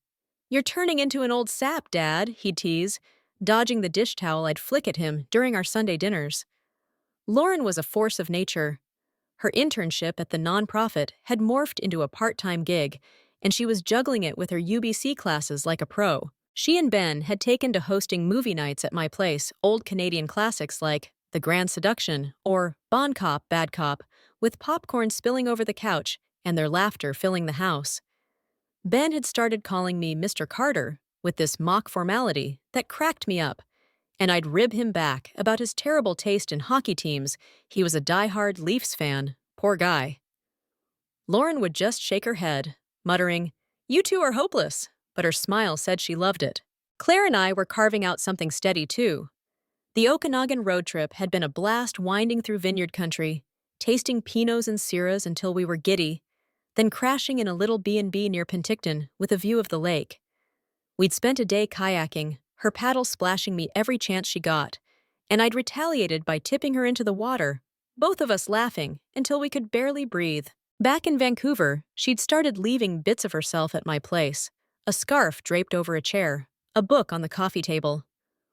"You're turning into an old sap, Dad," he'd tease, dodging the dish towel I'd flick at him during our Sunday dinners. Lauren was a force of nature. Her internship at the nonprofit had morphed into a part-time gig, and she was juggling it with her UBC classes like a pro. She and Ben had taken to hosting movie nights at my place, old Canadian classics like The Grand Seduction or Bon Cop, Bad Cop, with popcorn spilling over the couch and their laughter filling the house. Ben had started calling me Mr. Carter with this mock formality that cracked me up, and I'd rib him back about his terrible taste in hockey teams. He was a die-hard Leafs fan, poor guy. Lauren would just shake her head, muttering, "You two are hopeless," but her smile said she loved it. Claire and I were carving out something steady too. The Okanagan road trip had been a blast, winding through vineyard country, tasting Pinots and Syrahs until we were giddy, then crashing in a little B&B near Penticton with a view of the lake. We'd spent a day kayaking, her paddle splashing me every chance she got, and I'd retaliated by tipping her into the water, both of us laughing until we could barely breathe. Back in Vancouver, she'd started leaving bits of herself at my place, a scarf draped over a chair, a book on the coffee table.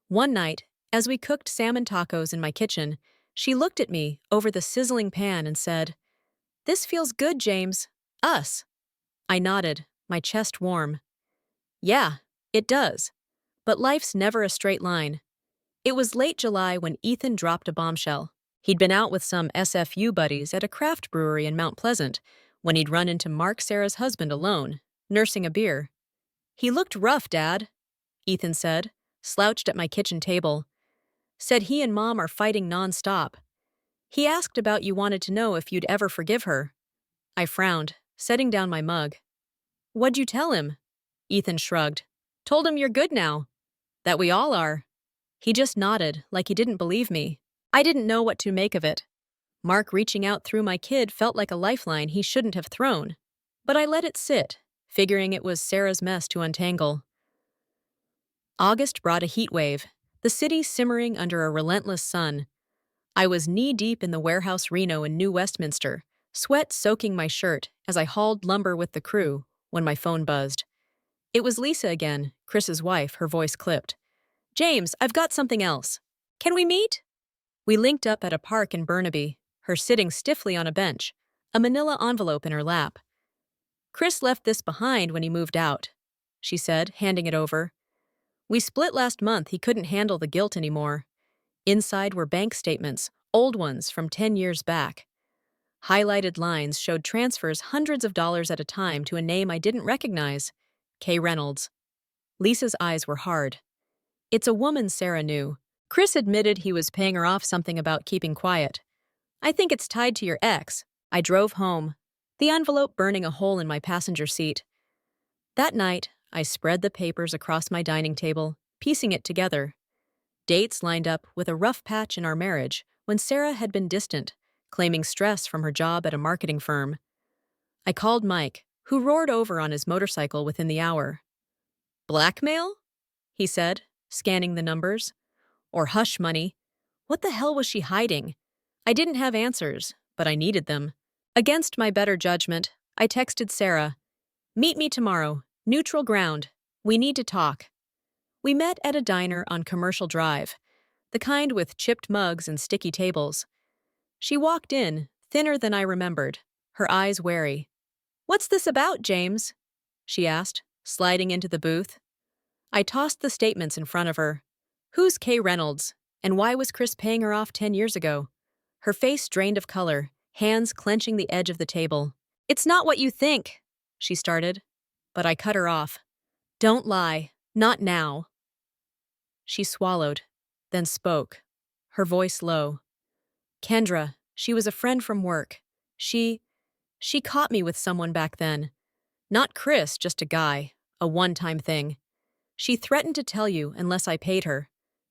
One night, as we cooked salmon tacos in my kitchen, she looked at me over the sizzling pan and said, "This feels good, James. Us." I nodded, my chest warm. Yeah, it does. But life's never a straight line. It was late July when Ethan dropped a bombshell. He'd been out with some SFU buddies at a craft brewery in Mount Pleasant when he'd run into Mark, Sarah's husband, alone, nursing a beer. "He looked rough, Dad," Ethan said, slouched at my kitchen table. "Said he and Mom are fighting nonstop. He asked about you, wanted to know if you'd ever forgive her." I frowned, setting down my mug. "What'd you tell him?" Ethan shrugged. "Told him you're good now. That we all are." He just nodded, like he didn't believe me. I didn't know what to make of it. Mark reaching out through my kid felt like a lifeline he shouldn't have thrown. But I let it sit, figuring it was Sarah's mess to untangle. August brought a heat wave, the city simmering under a relentless sun. I was knee-deep in the warehouse Reno in New Westminster, sweat soaking my shirt as I hauled lumber with the crew, when my phone buzzed. It was Lisa again, Chris's wife, her voice clipped. "James, I've got something else. Can we meet?" We linked up at a park in Burnaby, her sitting stiffly on a bench, a manila envelope in her lap. "Chris left this behind when he moved out," she said, handing it over. "We split last month. He couldn't handle the guilt anymore." Inside were bank statements, old ones from 10 years back. Highlighted lines showed transfers hundreds of dollars at a time to a name I didn't recognize, Kay Reynolds. Lisa's eyes were hard. "It's a woman Sarah knew. Chris admitted he was paying her off something about keeping quiet. I think it's tied to your ex." I drove home, the envelope burning a hole in my passenger seat. That night, I spread the papers across my dining table, piecing it together. Dates lined up with a rough patch in our marriage when Sarah had been distant, claiming stress from her job at a marketing firm. I called Mike, who roared over on his motorcycle within the hour. "Blackmail?" he said, scanning the numbers. Or hush money. What the hell was she hiding? I didn't have answers, but I needed them. Against my better judgment, I texted Sarah, "Meet me tomorrow, neutral ground. We need to talk." We met at a diner on Commercial Drive, the kind with chipped mugs and sticky tables. She walked in, thinner than I remembered, her eyes wary. "What's this about, James?" she asked, sliding into the booth. I tossed the statements in front of her. Who's Kay Reynolds, and why was Chris paying her off 10 years ago? Her face drained of color, hands clenching the edge of the table. "It's not what you think," she started, but I cut her off. "Don't lie, not now." She swallowed, then spoke, her voice low. "Kendra, she was a friend from work. She caught me with someone back then. Not Chris, just a guy, a one-time thing. She threatened to tell you unless I paid her.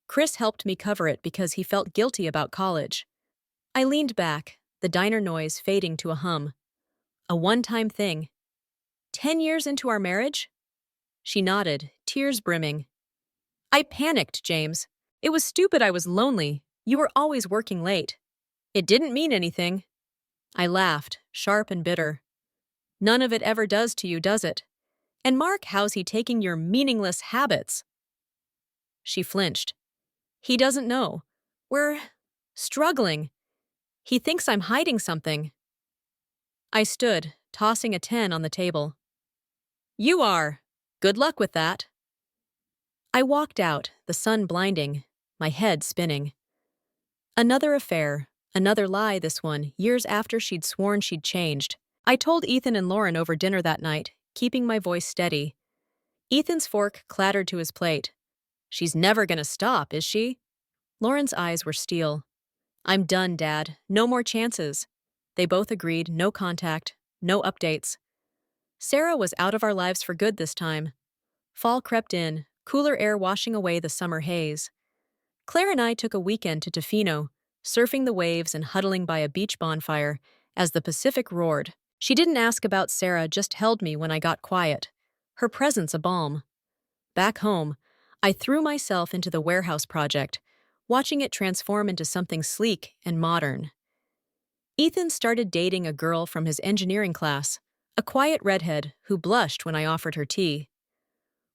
Chris helped me cover it because he felt guilty about college." I leaned back, the diner noise fading to a hum. "A one-time thing. 10 years into our marriage?" She nodded, tears brimming. "I panicked, James. It was stupid. I was lonely. You were always working late. It didn't mean anything." I laughed, sharp and bitter. "None of it ever does to you, does it? And Mark, how's he taking your meaningless habits?" She flinched. "He doesn't know. We're struggling. He thinks I'm hiding something." I stood, tossing a 10 on the table. "You are. Good luck with that." I walked out, the sun blinding, my head spinning. Another affair, another lie, this one, years after she'd sworn she'd changed. I told Ethan and Lauren over dinner that night, keeping my voice steady. Ethan's fork clattered to his plate. "She's never gonna stop, is she?" Lauren's eyes were steel. "I'm done, Dad. No more chances." They both agreed, no contact, no updates. Sarah was out of our lives for good this time. Fall crept in, cooler air washing away the summer haze. Claire and I took a weekend to Tofino, surfing the waves and huddling by a beach bonfire as the Pacific roared. She didn't ask about Sarah, just held me when I got quiet. Her presence a balm. Back home, I threw myself into the warehouse project, watching it transform into something sleek and modern. Ethan started dating a girl from his engineering class, a quiet redhead who blushed when I offered her tea.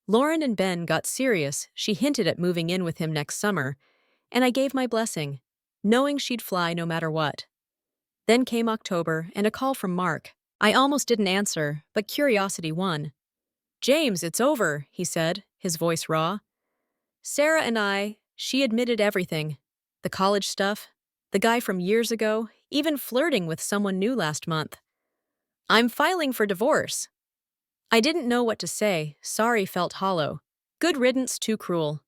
Lauren and Ben got serious. She hinted at moving in with him next summer, and I gave my blessing, knowing she'd fly no matter what. Then came October and a call from Mark. I almost didn't answer, but curiosity won. "James, it's over," he said, his voice raw. Sarah and she admitted everything. The college stuff, the guy from years ago, even flirting with someone new last month. "I'm filing for divorce." I didn't know what to say. Sorry felt hollow. Good riddance, too cruel.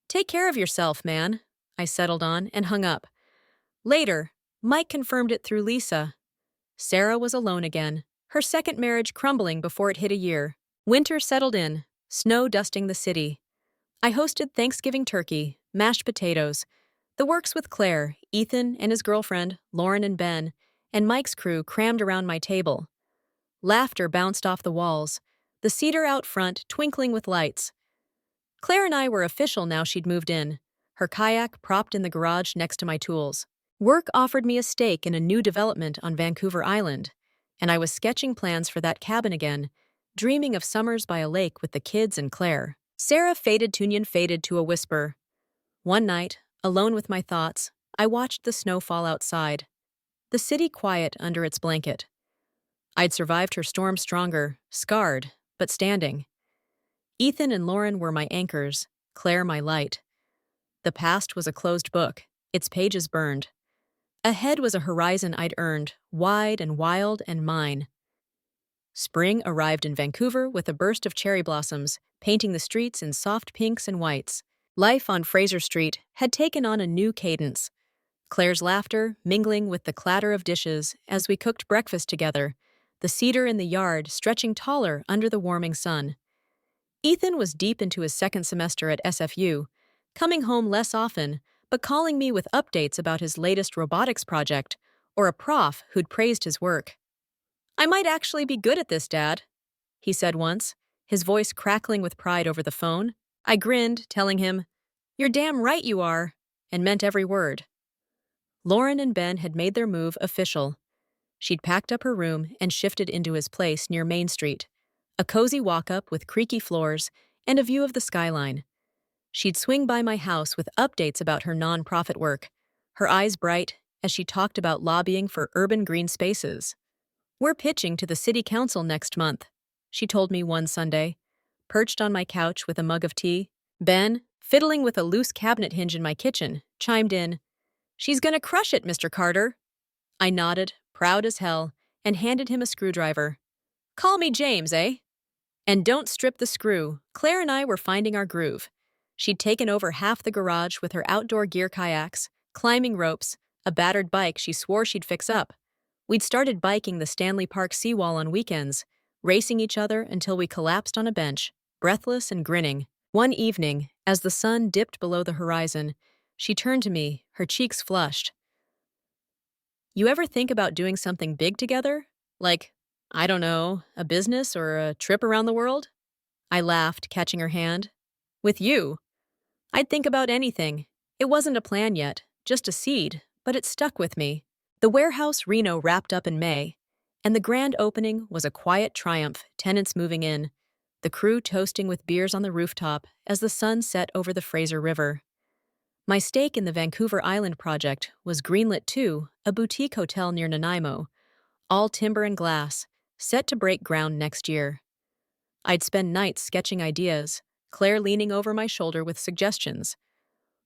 "Take care of yourself, man," I settled on and hung up. Later, Mike confirmed it through Lisa. Sarah was alone again, her second marriage crumbling before it hit a year. Winter settled in, snow dusting the city. I hosted Thanksgiving turkey, mashed potatoes, the works with Claire, Ethan and his girlfriend, Lauren and Ben, and Mike's crew crammed around my table. Laughter bounced off the walls, the cedar out front twinkling with lights. Claire and I were official now she'd moved in, her kayak propped in the garage next to my tools. Work offered me a stake in a new development on Vancouver Island, and I was sketching plans for that cabin again, dreaming of summers by a lake with the kids and Claire. Sarah faded to a whisper. One night, alone with my thoughts, I watched the snow fall outside, the city quiet under its blanket. I'd survived her storm stronger, scarred, but standing. Ethan and Lauren were my anchors, Claire my light. The past was a closed book, its pages burned. Ahead was a horizon I'd earned, wide and wild and mine. Spring arrived in Vancouver with a burst of cherry blossoms, painting the streets in soft pinks and whites. Life on Fraser Street had taken on a new cadence. Claire's laughter mingling with the clatter of dishes as we cooked breakfast together, the cedar in the yard stretching taller under the warming sun. Ethan was deep into his second semester at SFU, coming home less often, but calling me with updates about his latest robotics project or a prof who'd praised his work. "I might actually be good at this, Dad," he said once, his voice crackling with pride over the phone. I grinned, telling him, "You're damn right you are," and meant every word. Lauren and Ben had made their move official. She'd packed up her room and shifted into his place near Main Street, a cozy walk-up with creaky floors and a view of the skyline. She'd swing by my house with updates about her nonprofit work, her eyes bright as she talked about lobbying for urban green spaces. "We're pitching to the city council next month," she told me one Sunday, perched on my couch with a mug of tea. Ben, fiddling with a loose cabinet hinge in my kitchen, chimed in, "She's gonna crush it, Mr. Carter." I nodded, proud as hell, and handed him a screwdriver. "Call me James, eh?" And don't strip the screw. Claire and I were finding our groove. She'd taken over half the garage with her outdoor gear kayaks, climbing ropes, a battered bike she swore she'd fix up. We'd started biking the Stanley Park seawall on weekends, racing each other until we collapsed on a bench, breathless and grinning. One evening, as the sun dipped below the horizon, she turned to me, her cheeks flushed. "You ever think about doing something big together? Like, I don't know, a business or a trip around the world?" I laughed, catching her hand. "With you? I'd think about anything. It wasn't a plan yet, just a seed, but it stuck with me." The warehouse Reno wrapped up in May, and the grand opening was a quiet triumph, tenants moving in, the crew toasting with beers on the rooftop as the sun set over the Fraser River. My stake in the Vancouver Island project was greenlit too, a boutique hotel near Nanaimo, all timber and glass, set to break ground next year. I'd spend nights sketching ideas, Claire leaning over my shoulder with suggestions.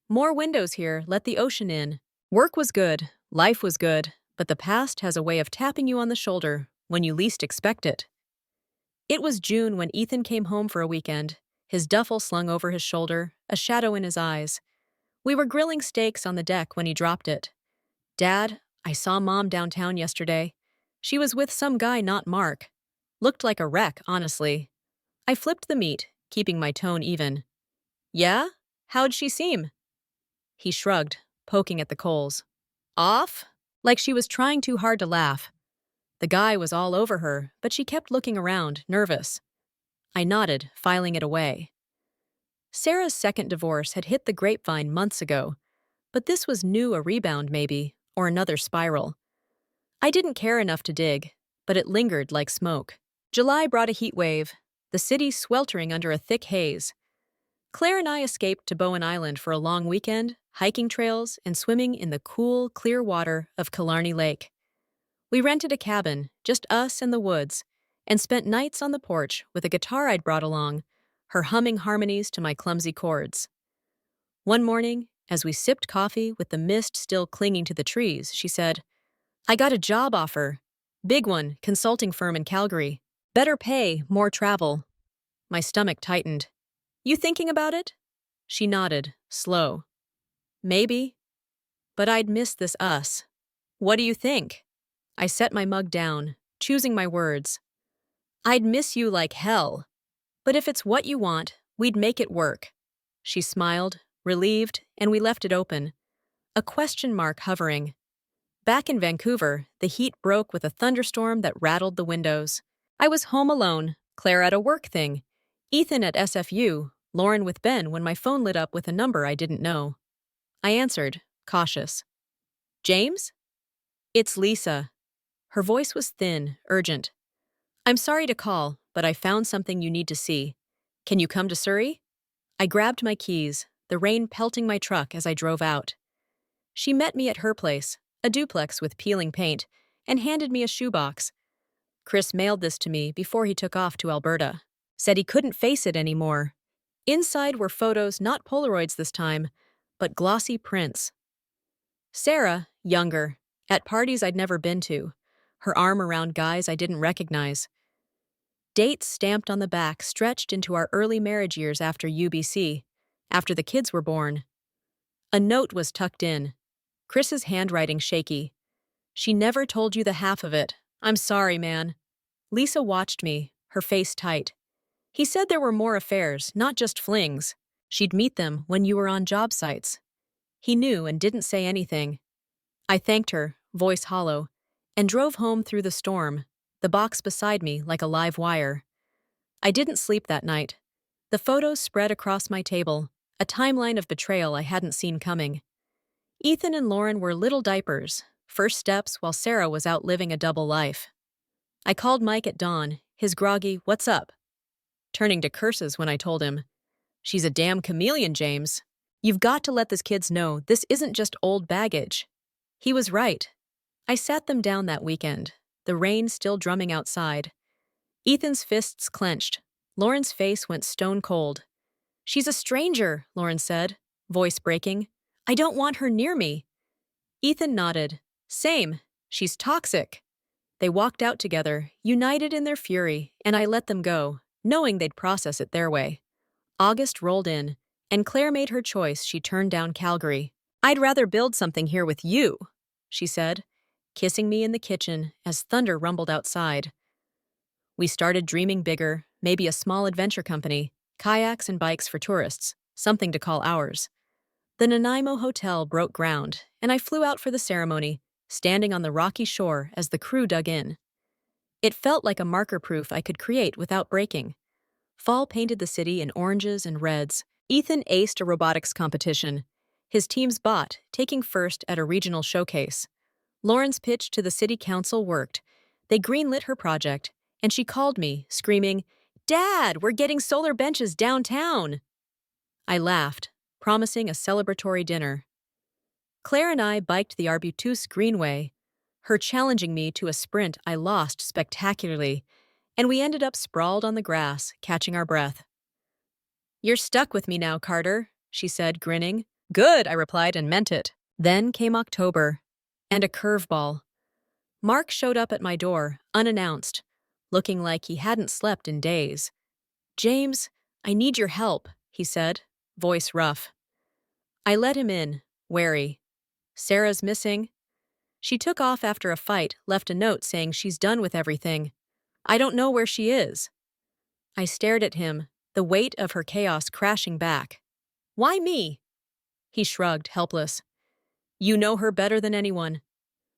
"More windows here, let the ocean in." Work was good, life was good, but the past has a way of tapping you on the shoulder when you least expect it. It was June when Ethan came home for a weekend, his duffel slung over his shoulder, a shadow in his eyes. We were grilling steaks on the deck when he dropped it. "Dad, I saw Mom downtown yesterday. She was with some guy not Mark. Looked like a wreck, honestly." I flipped the meat, keeping my tone even. "Yeah? How'd she seem?" He shrugged, poking at the coals. "Off?" Like she was trying too hard to laugh. The guy was all over her, but she kept looking around, nervous. I nodded, filing it away. Sarah's second divorce had hit the grapevine months ago, but this was new, a rebound maybe, or another spiral. I didn't care enough to dig, but it lingered like smoke. July brought a heat wave, the city sweltering under a thick haze. Claire and I escaped to Bowen Island for a long weekend, hiking trails and swimming in the cool, clear water of Killarney Lake. We rented a cabin, just us and the woods, and spent nights on the porch with a guitar I'd brought along, her humming harmonies to my clumsy chords. One morning, as we sipped coffee with the mist still clinging to the trees, she said, "I got a job offer. Big one, consulting firm in Calgary. Better pay, more travel." My stomach tightened. "You thinking about it?" She nodded, slow. "Maybe. But I'd miss this us." "What do you think?" I set my mug down, choosing my words. "I'd miss you like hell. But if it's what you want, we'd make it work." She smiled, relieved, and we left it open, a question mark hovering. Back in Vancouver, the heat broke with a thunderstorm that rattled the windows. I was home alone, Claire at a work thing, Ethan at SFU, Lauren with Ben when my phone lit up with a number I didn't know. I answered, cautious. "James?" "It's Lisa." Her voice was thin, urgent. "I'm sorry to call, but I found something you need to see. Can you come to Surrey?" I grabbed my keys, the rain pelting my truck as I drove out. She met me at her place, a duplex with peeling paint, and handed me a shoebox. Chris mailed this to me before he took off to Alberta. Said he couldn't face it anymore. Inside were photos, not Polaroids this time, but glossy prints. Sarah, younger, at parties I'd never been to, her arm around guys I didn't recognize. Dates stamped on the back stretched into our early marriage years after UBC, after the kids were born. A note was tucked in, Chris's handwriting shaky. "She never told you the half of it. I'm sorry, man." Lisa watched me, her face tight. "He said there were more affairs, not just flings. She'd meet them when you were on job sites." He knew and didn't say anything. I thanked her, voice hollow, and drove home through the storm, the box beside me like a live wire. I didn't sleep that night. The photos spread across my table, a timeline of betrayal I hadn't seen coming. Ethan and Lauren were little diapers, first steps while Sarah was out living a double life. I called Mike at dawn, his groggy, "What's up?" turning to curses when I told him, "She's a damn chameleon, James. You've got to let the kids know this isn't just old baggage." He was right. I sat them down that weekend, the rain still drumming outside. Ethan's fists clenched. Lauren's face went stone cold. "She's a stranger," Lauren said, voice breaking. "I don't want her near me." Ethan nodded. "Same. She's toxic." They walked out together, united in their fury, and I let them go, knowing they'd process it their way. August rolled in, and Claire made her choice. She turned down Calgary. "I'd rather build something here with you," she said, kissing me in the kitchen as thunder rumbled outside. We started dreaming bigger, maybe a small adventure company, kayaks and bikes for tourists, something to call ours. The Nanaimo Hotel broke ground, and I flew out for the ceremony, standing on the rocky shore as the crew dug in. It felt like a marker proof I could create without breaking. Fall painted the city in oranges and reds. Ethan aced a robotics competition. His team's bot, taking first at a regional showcase. Lauren's pitch to the city council worked. They greenlit her project, and she called me, screaming, "Dad, we're getting solar benches downtown!" I laughed, promising a celebratory dinner. Claire and I biked the Arbutus Greenway, her challenging me to a sprint I lost spectacularly, and we ended up sprawled on the grass, catching our breath. "You're stuck with me now, Carter," she said, grinning. "Good," I replied and meant it. Then came October, and a curveball. Mark showed up at my door, unannounced, looking like he hadn't slept in days. "James, I need your help," he said, voice rough. I let him in, wary. "Sarah's missing." She took off after a fight, left a note saying she's done with everything. "I don't know where she is." I stared at him, the weight of her chaos crashing back. "Why me?" He shrugged, helpless. "You know her better than anyone.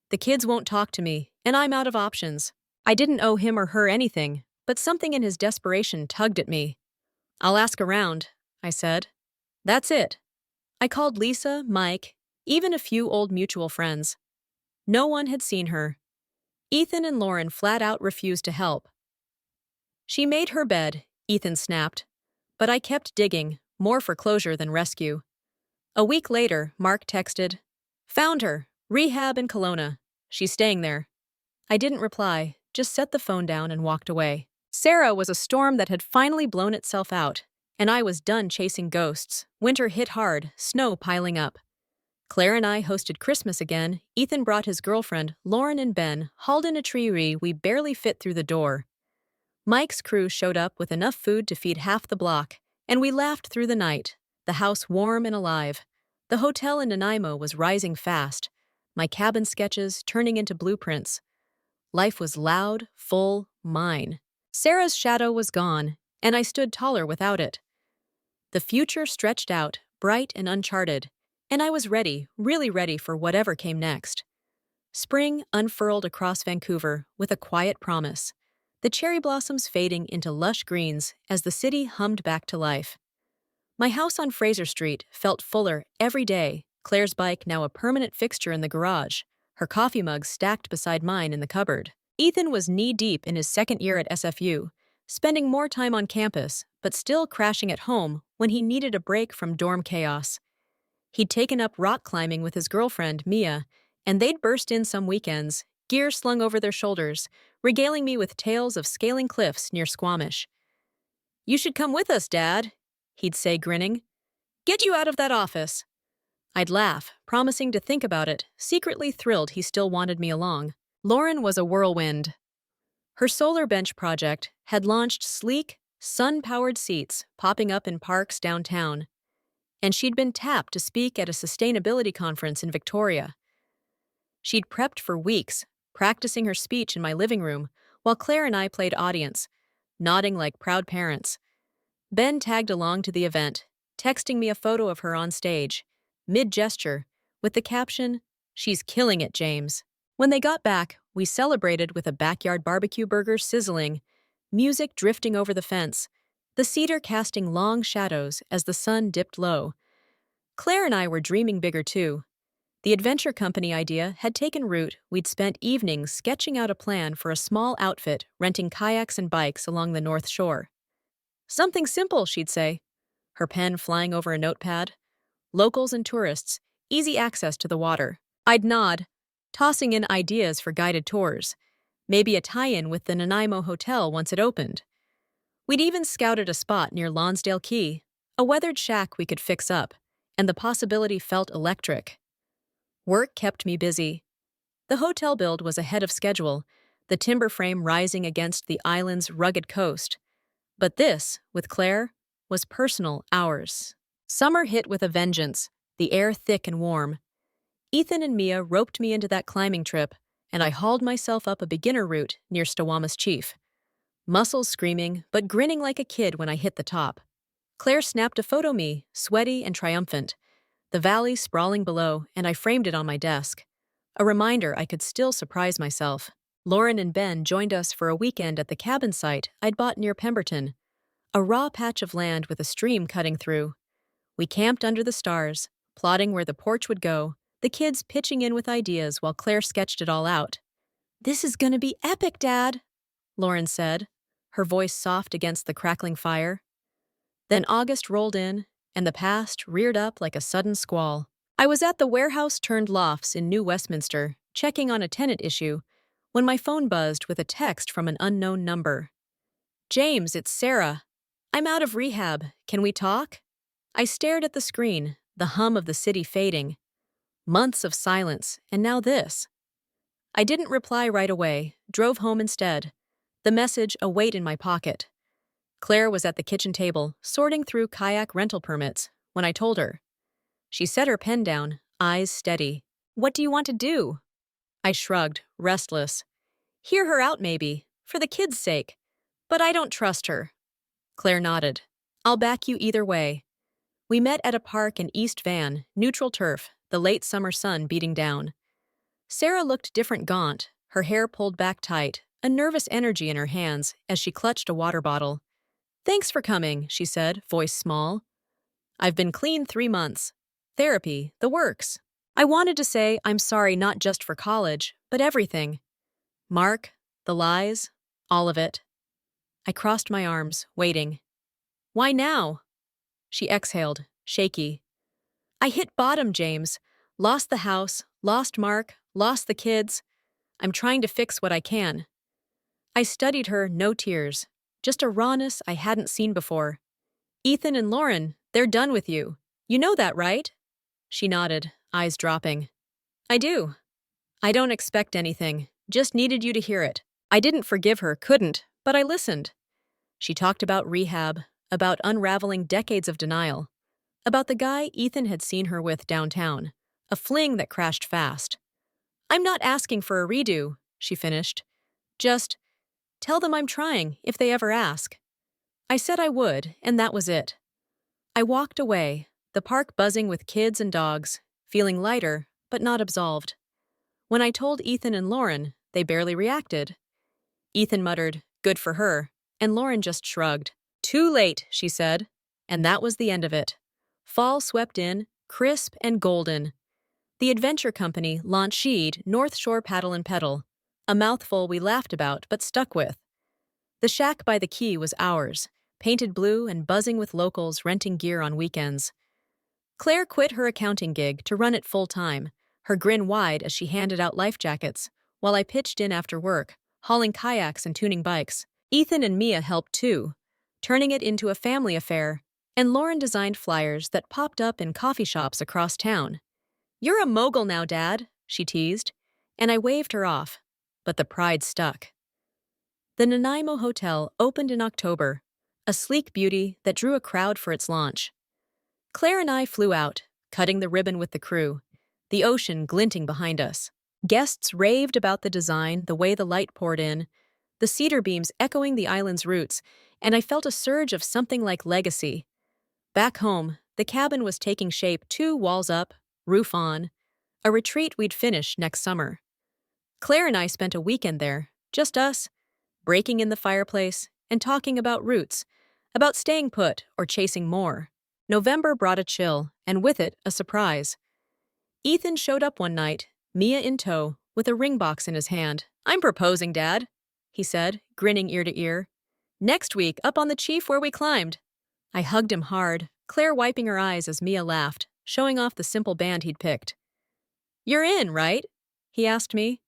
The kids won't talk to me, and I'm out of options." I didn't owe him or her anything, but something in his desperation tugged at me. "I'll ask around," I said. That's it. I called Lisa, Mike, even a few old mutual friends. No one had seen her. Ethan and Lauren flat out refused to help. She made her bed, Ethan snapped. But I kept digging, more for closure than rescue. A week later, Mark texted, "Found her. Rehab in Kelowna. She's staying there." I didn't reply, just set the phone down and walked away. Sarah was a storm that had finally blown itself out, and I was done chasing ghosts. Winter hit hard, snow piling up. Claire and I hosted Christmas again. Ethan brought his girlfriend, Lauren and Ben, hauled in a tree we barely fit through the door. Mike's crew showed up with enough food to feed half the block, and we laughed through the night, the house warm and alive. The hotel in Nanaimo was rising fast, my cabin sketches turning into blueprints. Life was loud, full, mine. Sarah's shadow was gone, and I stood taller without it. The future stretched out, bright and uncharted, and I was ready, really ready for whatever came next. Spring unfurled across Vancouver with a quiet promise, the cherry blossoms fading into lush greens as the city hummed back to life. My house on Fraser Street felt fuller every day, Claire's bike now a permanent fixture in the garage, her coffee mug stacked beside mine in the cupboard. Ethan was knee-deep in his second year at SFU, spending more time on campus, but still crashing at home when he needed a break from dorm chaos. He'd taken up rock climbing with his girlfriend, Mia, and they'd burst in some weekends, gear slung over their shoulders, regaling me with tales of scaling cliffs near Squamish. "You should come with us, Dad," he'd say, grinning. "Get you out of that office." I'd laugh, promising to think about it, secretly thrilled he still wanted me along. Lauren was a whirlwind. Her solar bench project had launched sleek, sun-powered seats popping up in parks downtown, and she'd been tapped to speak at a sustainability conference in Victoria. She'd prepped for weeks, practicing her speech in my living room, while Claire and I played audience, nodding like proud parents. Ben tagged along to the event, texting me a photo of her on stage, mid-gesture, with the caption, "She's killing it, James." When they got back, we celebrated with a backyard barbecue burger sizzling, music drifting over the fence, the cedar casting long shadows as the sun dipped low. Claire and I were dreaming bigger too. The adventure company idea had taken root. We'd spent evenings sketching out a plan for a small outfit, renting kayaks and bikes along the North Shore. "Something simple," she'd say, her pen flying over a notepad. "Locals and tourists, easy access to the water." I'd nod, tossing in ideas for guided tours, maybe a tie-in with the Nanaimo Hotel once it opened. We'd even scouted a spot near Lonsdale Quay, a weathered shack we could fix up, and the possibility felt electric. Work kept me busy. The hotel build was ahead of schedule, the timber frame rising against the island's rugged coast. But this, with Claire, was personal, ours. Summer hit with a vengeance, the air thick and warm. Ethan and Mia roped me into that climbing trip, and I hauled myself up a beginner route near Stawamus Chief. Muscles screaming, but grinning like a kid when I hit the top. Claire snapped a photo me, sweaty and triumphant, the valley sprawling below, and I framed it on my desk. A reminder I could still surprise myself. Lauren and Ben joined us for a weekend at the cabin site I'd bought near Pemberton, a raw patch of land with a stream cutting through. We camped under the stars, plotting where the porch would go, the kids pitching in with ideas while Claire sketched it all out. "This is gonna be epic, Dad," Lauren said, her voice soft against the crackling fire. Then August rolled in, and the past reared up like a sudden squall. I was at the warehouse-turned-lofts in New Westminster, checking on a tenant issue, when my phone buzzed with a text from an unknown number. "James, it's Sarah. I'm out of rehab. Can we talk?" I stared at the screen, the hum of the city fading. Months of silence, and now this. I didn't reply right away, drove home instead, the message a weight in my pocket. Claire was at the kitchen table, sorting through kayak rental permits, when I told her. She set her pen down, eyes steady. "What do you want to do?" I shrugged, restless. "Hear her out, maybe, for the kids' sake. But I don't trust her." Claire nodded. "I'll back you either way." We met at a park in East Van, neutral turf, the late summer sun beating down. Sarah looked different, gaunt, her hair pulled back tight, a nervous energy in her hands as she clutched a water bottle. "Thanks for coming," she said, voice small. "I've been clean 3 months. Therapy, the works." I wanted to say I'm sorry not just for college, but everything. Mark, the lies, all of it. I crossed my arms, waiting. Why now? She exhaled, shaky. I hit bottom, James. Lost the house, lost Mark, lost the kids. I'm trying to fix what I can. I studied her, no tears. Just a rawness I hadn't seen before. Ethan and Lauren, they're done with you. You know that, right? She nodded, eyes dropping. I do. I don't expect anything. Just needed you to hear it. I didn't forgive her, couldn't, but I listened. She talked about rehab, about unraveling decades of denial, about the guy Ethan had seen her with downtown, a fling that crashed fast. I'm not asking for a redo, she finished. Just tell them I'm trying if they ever ask. I said I would, and that was it. I walked away, the park buzzing with kids and dogs, feeling lighter, but not absolved. When I told Ethan and Lauren, they barely reacted. Ethan muttered, "Good for her," and Lauren just shrugged. "Too late," she said. And that was the end of it. Fall swept in, crisp and golden. The adventure company launched Sheed North Shore Paddle and Pedal, a mouthful we laughed about but stuck with. The shack by the quay was ours, painted blue and buzzing with locals renting gear on weekends. Claire quit her accounting gig to run it full-time, her grin wide as she handed out life jackets, while I pitched in after work, hauling kayaks and tuning bikes. Ethan and Mia helped too, turning it into a family affair, and Lauren designed flyers that popped up in coffee shops across town. "You're a mogul now, Dad," she teased, and I waved her off, but the pride stuck. The Nanaimo Hotel opened in October, a sleek beauty that drew a crowd for its launch. Claire and I flew out, cutting the ribbon with the crew, the ocean glinting behind us. Guests raved about the design, the way the light poured in, the cedar beams echoing the island's roots, and I felt a surge of something like legacy. Back home, the cabin was taking shape, 2 walls up, roof on, a retreat we'd finish next summer. Claire and I spent a weekend there, just us, breaking in the fireplace and talking about roots, about staying put or chasing more. November brought a chill, and with it, a surprise. Ethan showed up one night, Mia in tow, with a ring box in his hand. "I'm proposing, Dad," he said, grinning ear to ear. "Next week, up on the Chief where we climbed." I hugged him hard, Claire wiping her eyes as Mia laughed, showing off the simple band he'd picked. "You're in, right?" he asked me.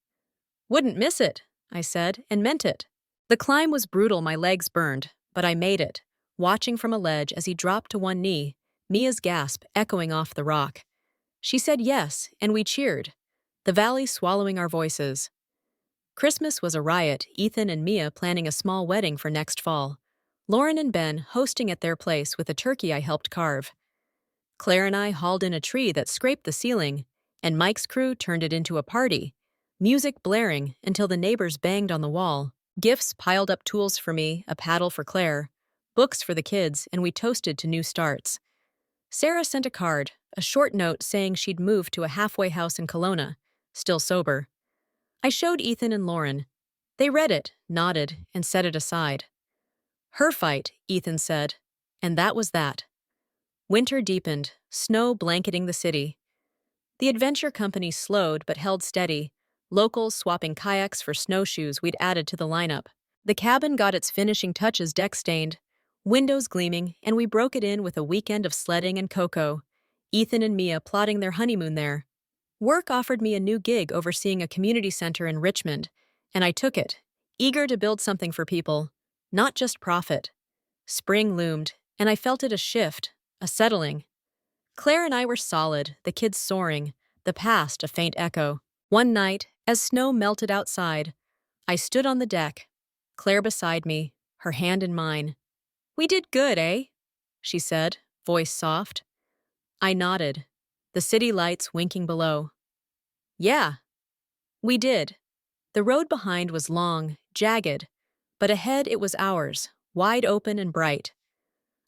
"Wouldn't miss it," I said, and meant it. The climb was brutal, my legs burned, but I made it, watching from a ledge as he dropped to one knee, Mia's gasp echoing off the rock. She said yes, and we cheered, the valley swallowing our voices. Christmas was a riot, Ethan and Mia planning a small wedding for next fall, Lauren and Ben hosting at their place with a turkey I helped carve. Claire and I hauled in a tree that scraped the ceiling, and Mike's crew turned it into a party, music blaring until the neighbors banged on the wall. Gifts piled up, tools for me, a paddle for Claire, books for the kids, and we toasted to new starts. Sarah sent a card, a short note saying she'd moved to a halfway house in Kelowna, still sober. I showed Ethan and Lauren. They read it, nodded, and set it aside. "Her fight," Ethan said, and that was that. Winter deepened, snow blanketing the city. The adventure company slowed but held steady, locals swapping kayaks for snowshoes we'd added to the lineup. The cabin got its finishing touches, deck stained, windows gleaming, and we broke it in with a weekend of sledding and cocoa, Ethan and Mia plotting their honeymoon there. Work offered me a new gig overseeing a community center in Richmond, and I took it, eager to build something for people, not just profit. Spring loomed, and I felt it, a shift, a settling. Claire and I were solid, the kids soaring, the past a faint echo. One night, as snow melted outside, I stood on the deck, Claire beside me, her hand in mine. "We did good, eh?" she said, voice soft. I nodded, the city lights winking below. "Yeah, we did." The road behind was long, jagged, but ahead it was ours, wide open and bright.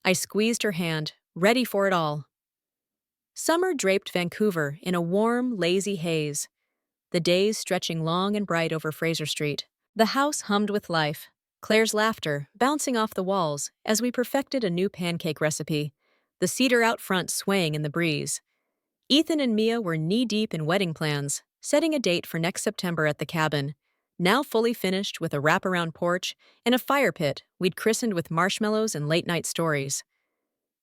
I squeezed her hand, ready for it all. Summer draped Vancouver in a warm, lazy haze, the days stretching long and bright over Fraser Street. The house hummed with life, Claire's laughter bouncing off the walls as we perfected a new pancake recipe, the cedar out front swaying in the breeze. Ethan and Mia were knee-deep in wedding plans, setting a date for next September at the cabin, now fully finished with a wraparound porch and a fire pit we'd christened with marshmallows and late-night stories.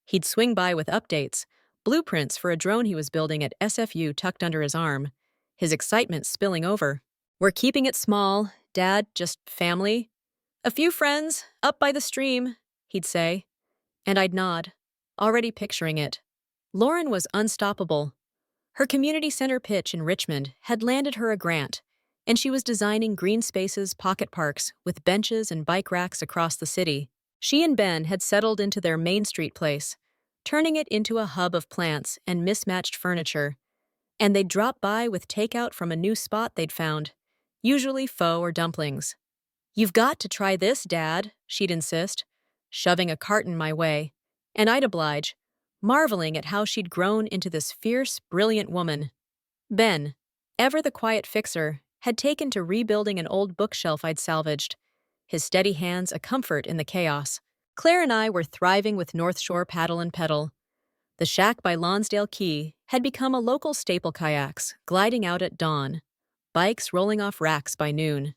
He'd swing by with updates, blueprints for a drone he was building at SFU tucked under his arm, his excitement spilling over. "We're keeping it small, Dad, just family. A few friends, up by the stream," he'd say, and I'd nod, already picturing it. Lauren was unstoppable. Her community center pitch in Richmond had landed her a grant, and she was designing green spaces, pocket parks, with benches and bike racks across the city. She and Ben had settled into their Main Street place, turning it into a hub of plants and mismatched furniture, and they'd drop by with takeout from a new spot they'd found, usually pho or dumplings. "You've got to try this, Dad," she'd insist, shoving a carton my way, and I'd oblige, marveling at how she'd grown into this fierce, brilliant woman. Ben, ever the quiet fixer, had taken to rebuilding an old bookshelf I'd salvaged, his steady hands a comfort in the chaos. Claire and I were thriving with North Shore paddle and pedal. The shack by Lonsdale Key had become a local staple, kayaks gliding out at dawn, bikes rolling off racks by noon.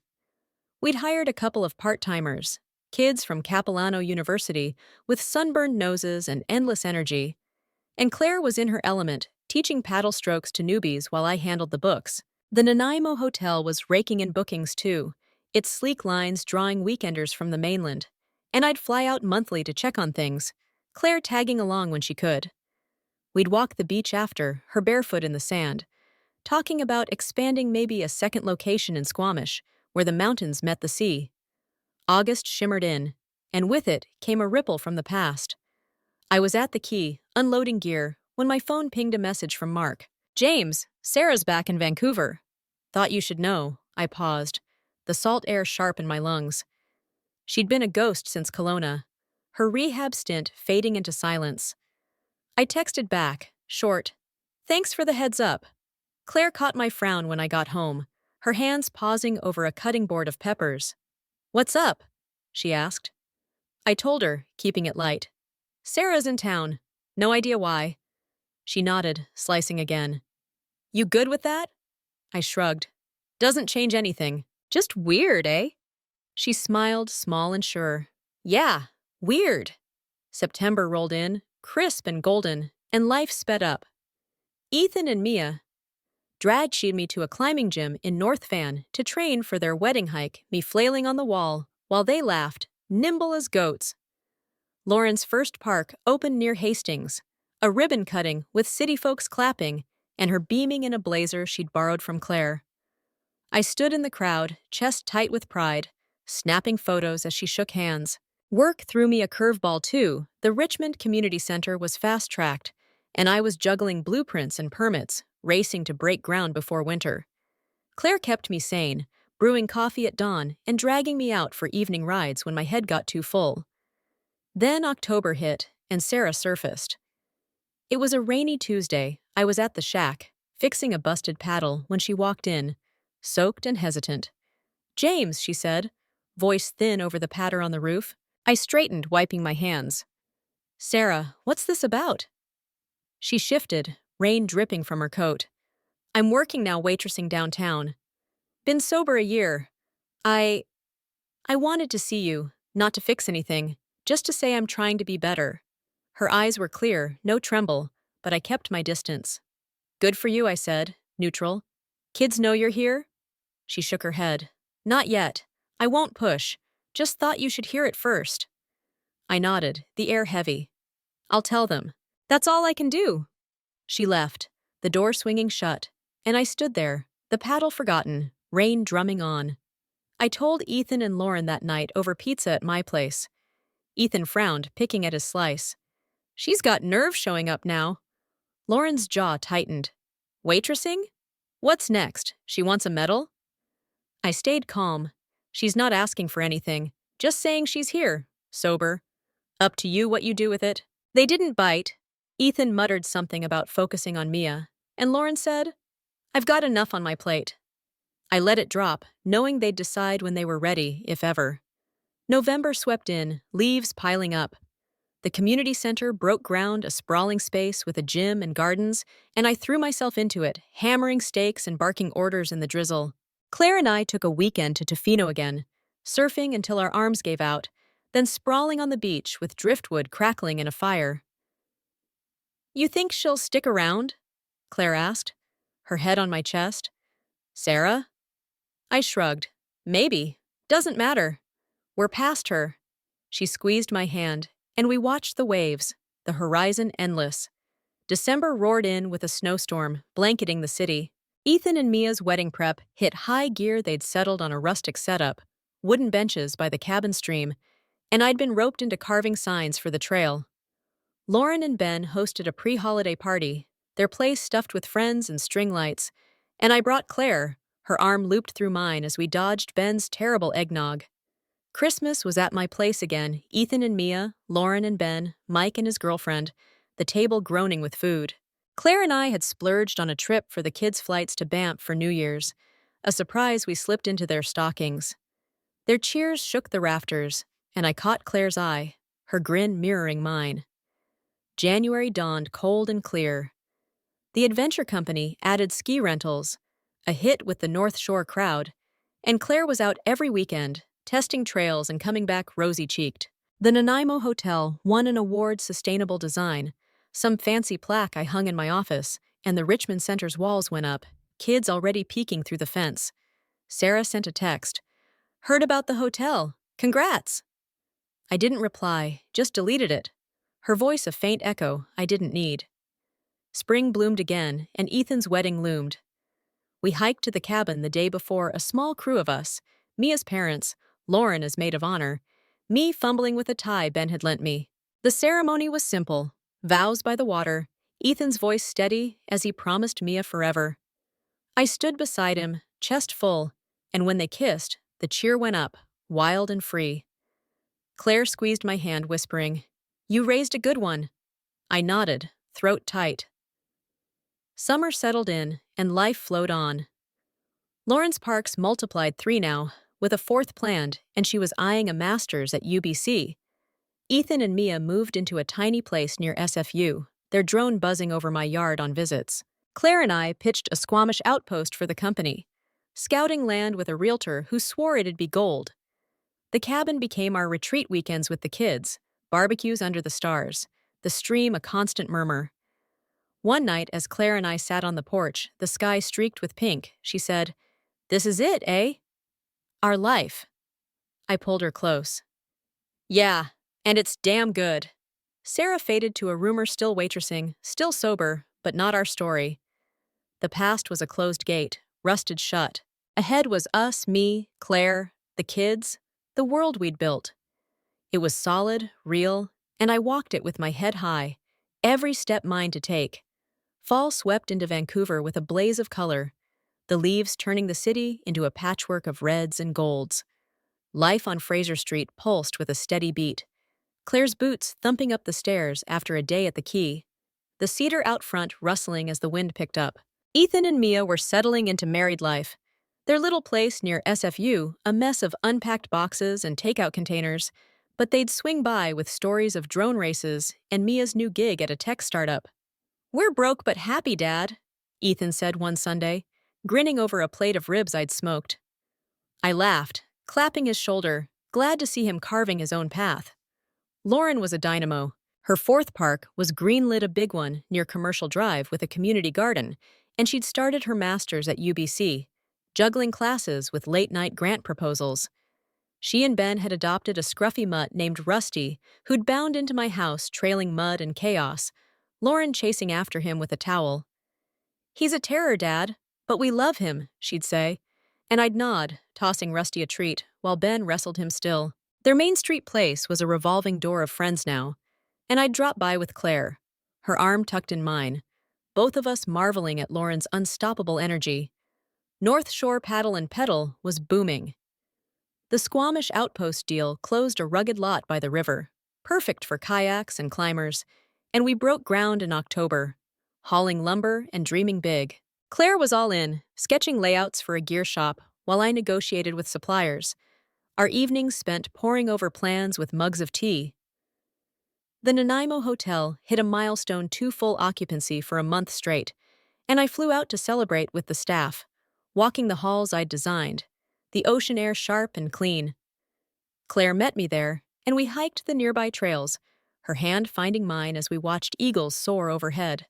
We'd hired a couple of part-timers, kids from Capilano University with sunburned noses and endless energy, and Claire was in her element, teaching paddle strokes to newbies while I handled the books. The Nanaimo Hotel was raking in bookings too, its sleek lines drawing weekenders from the mainland, and I'd fly out monthly to check on things, Claire tagging along when she could. We'd walk the beach after, her barefoot in the sand, talking about expanding maybe a second location in Squamish, where the mountains met the sea. August shimmered in, and with it came a ripple from the past. I was at the quay, unloading gear, when my phone pinged a message from Mark. "James, Sarah's back in Vancouver. Thought you should know." I paused, the salt air sharp in my lungs. She'd been a ghost since Kelowna, her rehab stint fading into silence. I texted back, short, "Thanks for the heads up." Claire caught my frown when I got home, her hands pausing over a cutting board of peppers. "What's up?" she asked. I told her, keeping it light. "Sarah's in town. No idea why." She nodded, slicing again. "You good with that?" I shrugged. "Doesn't change anything. Just weird, eh?" She smiled, small and sure. "Yeah, weird." September rolled in, crisp and golden, and life sped up. Ethan and Mia dragged me to a climbing gym in North Van to train for their wedding hike, me flailing on the wall, while they laughed, nimble as goats. Lauren's first park opened near Hastings, a ribbon cutting with city folks clapping, and her beaming in a blazer she'd borrowed from Claire. I stood in the crowd, chest tight with pride, snapping photos as she shook hands. Work threw me a curveball too. The Richmond Community Center was fast-tracked, and I was juggling blueprints and permits, racing to break ground before winter. Claire kept me sane, brewing coffee at dawn and dragging me out for evening rides when my head got too full. Then October hit, and Sarah surfaced. It was a rainy Tuesday. I was at the shack, fixing a busted paddle when she walked in, soaked and hesitant. "James," she said, voice thin over the patter on the roof. I straightened, wiping my hands. "Sarah, what's this about?" She shifted, rain dripping from her coat. "I'm working now waitressing downtown. Been sober a year. I wanted to see you, not to fix anything, just to say I'm trying to be better." Her eyes were clear, no tremble, but I kept my distance. "Good for you," I said, neutral. "Kids know you're here?" She shook her head. "Not yet. I won't push. Just thought you should hear it first." I nodded, the air heavy. "I'll tell them. That's all I can do." She left, the door swinging shut, and I stood there, the paddle forgotten, rain drumming on. I told Ethan and Lauren that night over pizza at my place. Ethan frowned, picking at his slice. "She's got nerve showing up now." Lauren's jaw tightened. "Waitressing? What's next? She wants a medal?" I stayed calm. She's not asking for anything, just saying she's here, sober. Up to you what you do with it. They didn't bite. Ethan muttered something about focusing on Mia, and Lauren said, "I've got enough on my plate." I let it drop, knowing they'd decide when they were ready, if ever. November swept in, leaves piling up. The community center broke ground, a sprawling space with a gym and gardens, and I threw myself into it, hammering stakes and barking orders in the drizzle. Claire and I took a weekend to Tofino again, surfing until our arms gave out, then sprawling on the beach with driftwood crackling in a fire. You think she'll stick around? Claire asked, her head on my chest. Sarah? I shrugged. Maybe. Doesn't matter. We're past her. She squeezed my hand, and we watched the waves, the horizon endless. December roared in with a snowstorm, blanketing the city. Ethan and Mia's wedding prep hit high gear. They'd settled on a rustic setup, wooden benches by the cabin stream, and I'd been roped into carving signs for the trail. Lauren and Ben hosted a pre-holiday party, their place stuffed with friends and string lights, and I brought Claire, her arm looped through mine as we dodged Ben's terrible eggnog. Christmas was at my place again, Ethan and Mia, Lauren and Ben, Mike and his girlfriend, the table groaning with food. Claire and I had splurged on a trip for the kids' flights to Banff for New Year's, a surprise we slipped into their stockings. Their cheers shook the rafters, and I caught Claire's eye, her grin mirroring mine. January dawned cold and clear. The adventure company added ski rentals, a hit with the North Shore crowd, and Claire was out every weekend, testing trails and coming back rosy-cheeked. The Nanaimo Hotel won an award sustainable design, some fancy plaque I hung in my office, and the Richmond Center's walls went up, kids already peeking through the fence. Sarah sent a text. Heard about the hotel. Congrats! I didn't reply, just deleted it. Her voice a faint echo I didn't need. Spring bloomed again, and Ethan's wedding loomed. We hiked to the cabin the day before, a small crew of us, Mia's parents, Lauren as maid of honor, me fumbling with a tie Ben had lent me. The ceremony was simple, vows by the water, Ethan's voice steady as he promised Mia forever. I stood beside him, chest full, and when they kissed, the cheer went up, wild and free. Claire squeezed my hand, whispering, You raised a good one. I nodded, throat tight. Summer settled in, and life flowed on. Lawrence Parks multiplied 3 now, with a 4th planned, and she was eyeing a master's at UBC. Ethan and Mia moved into a tiny place near SFU, their drone buzzing over my yard on visits. Claire and I pitched a Squamish outpost for the company, scouting land with a realtor who swore it'd be gold. The cabin became our retreat weekends with the kids, barbecues under the stars, the stream a constant murmur. One night, as Claire and I sat on the porch, the sky streaked with pink, she said, This is it, eh? Our life. I pulled her close. Yeah, and it's damn good. Sarah faded to a rumor still waitressing, still sober, but not our story. The past was a closed gate, rusted shut. Ahead was us, me, Claire, the kids, the world we'd built. It was solid, real, and I walked it with my head high, every step mine to take. Fall swept into Vancouver with a blaze of color, the leaves turning the city into a patchwork of reds and golds. Life on Fraser Street pulsed with a steady beat. Claire's boots thumping up the stairs after a day at the quay, the cedar out front rustling as the wind picked up. Ethan and Mia were settling into married life. Their little place near SFU, a mess of unpacked boxes and takeout containers, but they'd swing by with stories of drone races and Mia's new gig at a tech startup. We're broke but happy, Dad, Ethan said one Sunday, grinning over a plate of ribs I'd smoked. I laughed, clapping his shoulder, glad to see him carving his own path. Lauren was a dynamo. Her 4th park was greenlit, a big one near Commercial Drive with a community garden, and she'd started her master's at UBC, juggling classes with late-night grant proposals. She and Ben had adopted a scruffy mutt named Rusty, who'd bound into my house trailing mud and chaos, Lauren chasing after him with a towel. He's a terror, Dad, but we love him, she'd say, and I'd nod, tossing Rusty a treat, while Ben wrestled him still. Their Main Street place was a revolving door of friends now, and I'd drop by with Claire, her arm tucked in mine, both of us marveling at Lauren's unstoppable energy. North Shore Paddle and Pedal was booming. The Squamish Outpost deal closed a rugged lot by the river, perfect for kayaks and climbers, and we broke ground in October, hauling lumber and dreaming big. Claire was all in, sketching layouts for a gear shop while I negotiated with suppliers, our evenings spent poring over plans with mugs of tea. The Nanaimo Hotel hit a milestone 2 full occupancy for a month straight, and I flew out to celebrate with the staff, walking the halls I'd designed, the ocean air sharp and clean. Claire met me there, and we hiked the nearby trails, her hand finding mine as we watched eagles soar overhead.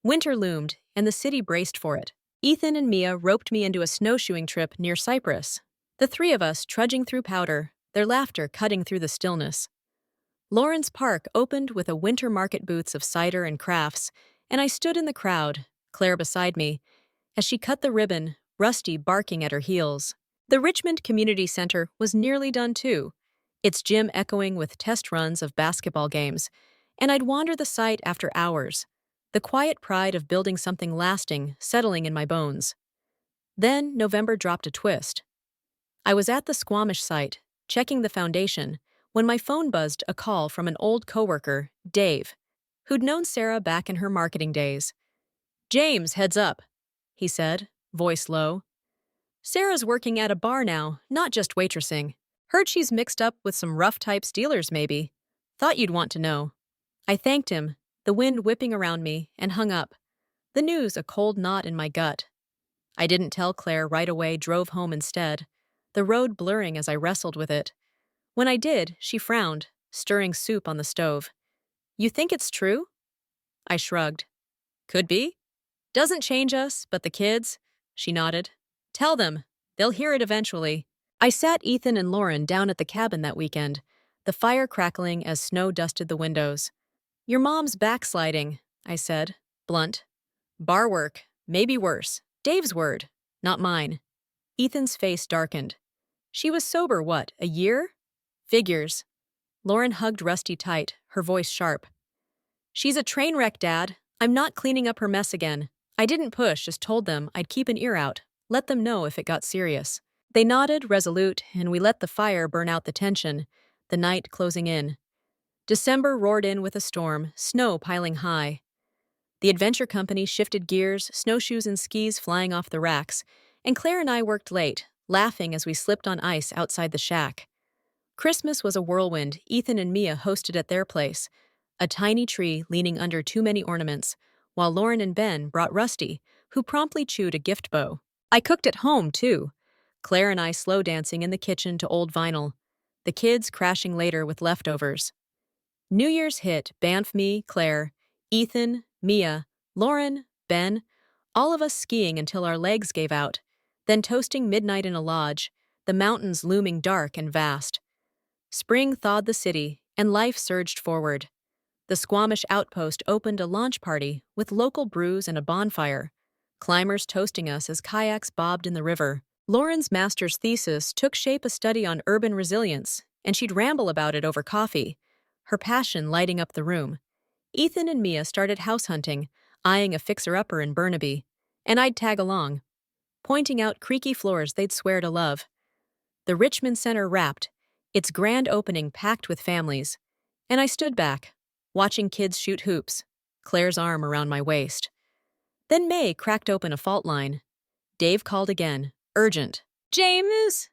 Winter loomed, and the city braced for it. Ethan and Mia roped me into a snowshoeing trip near Cyprus, the three of us trudging through powder, their laughter cutting through the stillness. Lawrence Park opened with a winter market booths of cider and crafts, and I stood in the crowd, Claire beside me, as she cut the ribbon, Rusty barking at her heels. The Richmond Community Center was nearly done too, its gym echoing with test runs of basketball games, and I'd wander the site after hours, the quiet pride of building something lasting settling in my bones. Then November dropped a twist. I was at the Squamish site, checking the foundation, when my phone buzzed a call from an old coworker, Dave, who'd known Sarah back in her marketing days. "James, heads up," he said, voice low. "Sarah's working at a bar now, not just waitressing. Heard she's mixed up with some rough-type stealers, maybe. Thought you'd want to know." I thanked him, the wind whipping around me, and hung up. The news a cold knot in my gut. I didn't tell Claire right away, drove home instead, the road blurring as I wrestled with it. When I did, she frowned, stirring soup on the stove. "You think it's true?" I shrugged. "Could be. Doesn't change us, but the kids," she nodded. "Tell them. They'll hear it eventually." I sat Ethan and Lauren down at the cabin that weekend, the fire crackling as snow dusted the windows. "Your mom's backsliding," I said, blunt. "Bar work, maybe worse. Dave's word, not mine." Ethan's face darkened. "She was sober, what, a year?" "Figures." Lauren hugged Rusty tight, her voice sharp. "She's a train wreck, Dad. I'm not cleaning up her mess again." I didn't push, just told them I'd keep an ear out, let them know if it got serious. They nodded, resolute, and we let the fire burn out the tension, the night closing in. December roared in with a storm, snow piling high. The adventure company shifted gears, snowshoes and skis flying off the racks, and Claire and I worked late, laughing as we slipped on ice outside the shack. Christmas was a whirlwind Ethan and Mia hosted at their place, a tiny tree leaning under too many ornaments, while Lauren and Ben brought Rusty, who promptly chewed a gift bow. I cooked at home, too. Claire and I slow dancing in the kitchen to old vinyl, the kids crashing later with leftovers. New Year's hit, Banff, me, Claire, Ethan, Mia, Lauren, Ben, all of us skiing until our legs gave out, then toasting midnight in a lodge, the mountains looming dark and vast. Spring thawed the city, and life surged forward. The Squamish outpost opened a launch party with local brews and a bonfire, climbers toasting us as kayaks bobbed in the river. Lauren's master's thesis took shape, a study on urban resilience, and she'd ramble about it over coffee, her passion lighting up the room. Ethan and Mia started house hunting, eyeing a fixer-upper in Burnaby, and I'd tag along, pointing out creaky floors they'd swear to love. The Richmond Center wrapped, its grand opening packed with families, and I stood back, watching kids shoot hoops, Claire's arm around my waist. Then May cracked open a fault line. Dave called again, urgent. "James!"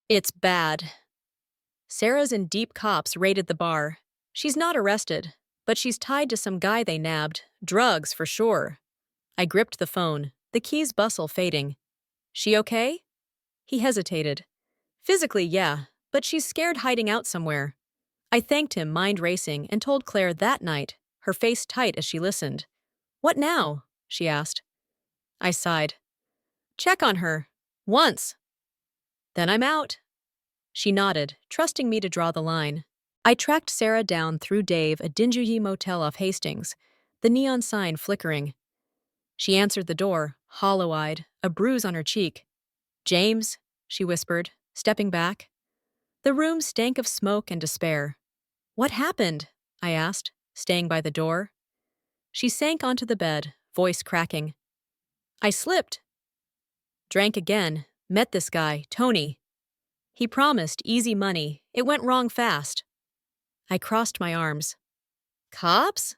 "It's bad." Sarah's in deep cops raided the bar. She's not arrested, but she's tied to some guy they nabbed. Drugs, for sure. I gripped the phone, the keys bustle fading. "She okay?" He hesitated. "Physically, yeah, but she's scared, hiding out somewhere." I thanked him, mind racing, and told Claire that night, her face tight as she listened. "What now?" she asked. I sighed. "Check on her. Once. Then I'm out." She nodded, trusting me to draw the line. I tracked Sarah down through Dave, a dingy motel off Hastings, the neon sign flickering. She answered the door, hollow-eyed, a bruise on her cheek. "James," she whispered, stepping back. The room stank of smoke and despair. "What happened?" I asked, staying by the door. She sank onto the bed, voice cracking. "I slipped. Drank again, met this guy, Tony. He promised easy money. It went wrong fast." I crossed my arms. "Cops?"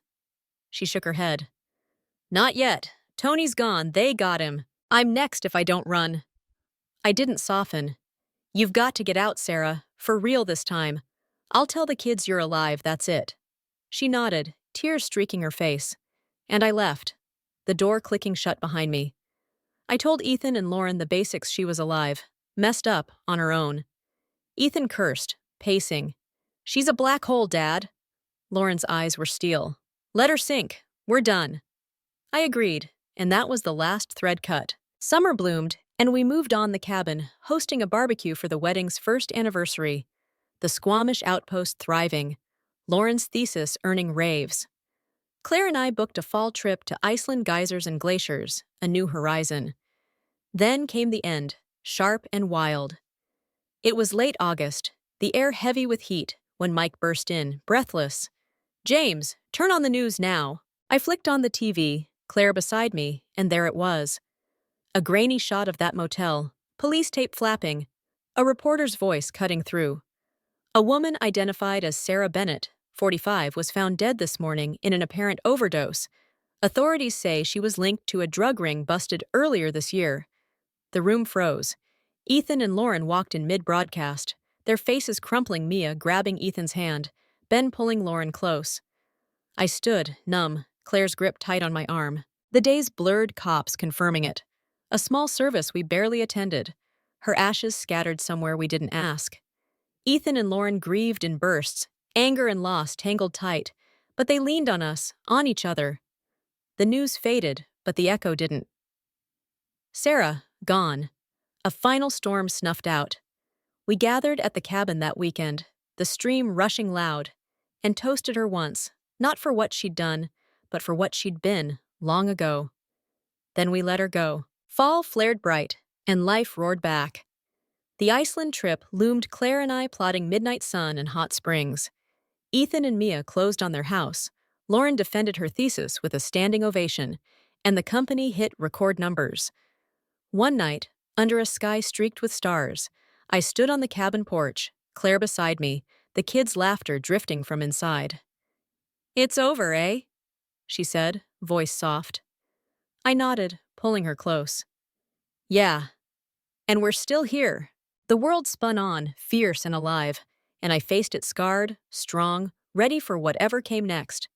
She shook her head. "Not yet. Tony's gone. They got him. I'm next if I don't run." I didn't soften. "You've got to get out, Sarah. For real this time. I'll tell the kids you're alive, that's it." She nodded, tears streaking her face. And I left, the door clicking shut behind me. I told Ethan and Lauren the basics. She was alive, messed up, on her own. Ethan cursed, pacing. She's a black hole, Dad. Lauren's eyes were steel. Let her sink. We're done. I agreed, and that was the last thread cut. Summer bloomed, and we moved on the cabin, hosting a barbecue for the wedding's first anniversary. The Squamish outpost thriving. Lauren's thesis earning raves. Claire and I booked a fall trip to Iceland geysers and glaciers, a new horizon. Then came the end, sharp and wild. It was late August, the air heavy with heat, when Mike burst in, breathless. James, turn on the news now. I flicked on the TV, Claire beside me, and there it was. A grainy shot of that motel, police tape flapping, a reporter's voice cutting through. A woman identified as Sarah Bennett, 45, was found dead this morning in an apparent overdose. Authorities say she was linked to a drug ring busted earlier this year. The room froze. Ethan and Lauren walked in mid-broadcast, their faces crumpling. Mia grabbing Ethan's hand, Ben pulling Lauren close. I stood, numb, Claire's grip tight on my arm. The day's blurred, cops confirming it. A small service we barely attended. Her ashes scattered somewhere we didn't ask. Ethan and Lauren grieved in bursts, anger and loss tangled tight, but they leaned on us, on each other. The news faded, but the echo didn't. Sarah, gone. A final storm snuffed out. We gathered at the cabin that weekend, the stream rushing loud, and toasted her once, not for what she'd done, but for what she'd been, long ago. Then we let her go. Fall flared bright, and life roared back. The Iceland trip loomed. Claire and I plotting midnight sun and hot springs. Ethan and Mia closed on their house. Lauren defended her thesis with a standing ovation, and the company hit record numbers. One night, under a sky streaked with stars, I stood on the cabin porch, Claire beside me, the kids' laughter drifting from inside. It's over, eh? She said, voice soft. I nodded, pulling her close. Yeah. And we're still here. The world spun on, fierce and alive, and I faced it scarred, strong, ready for whatever came next.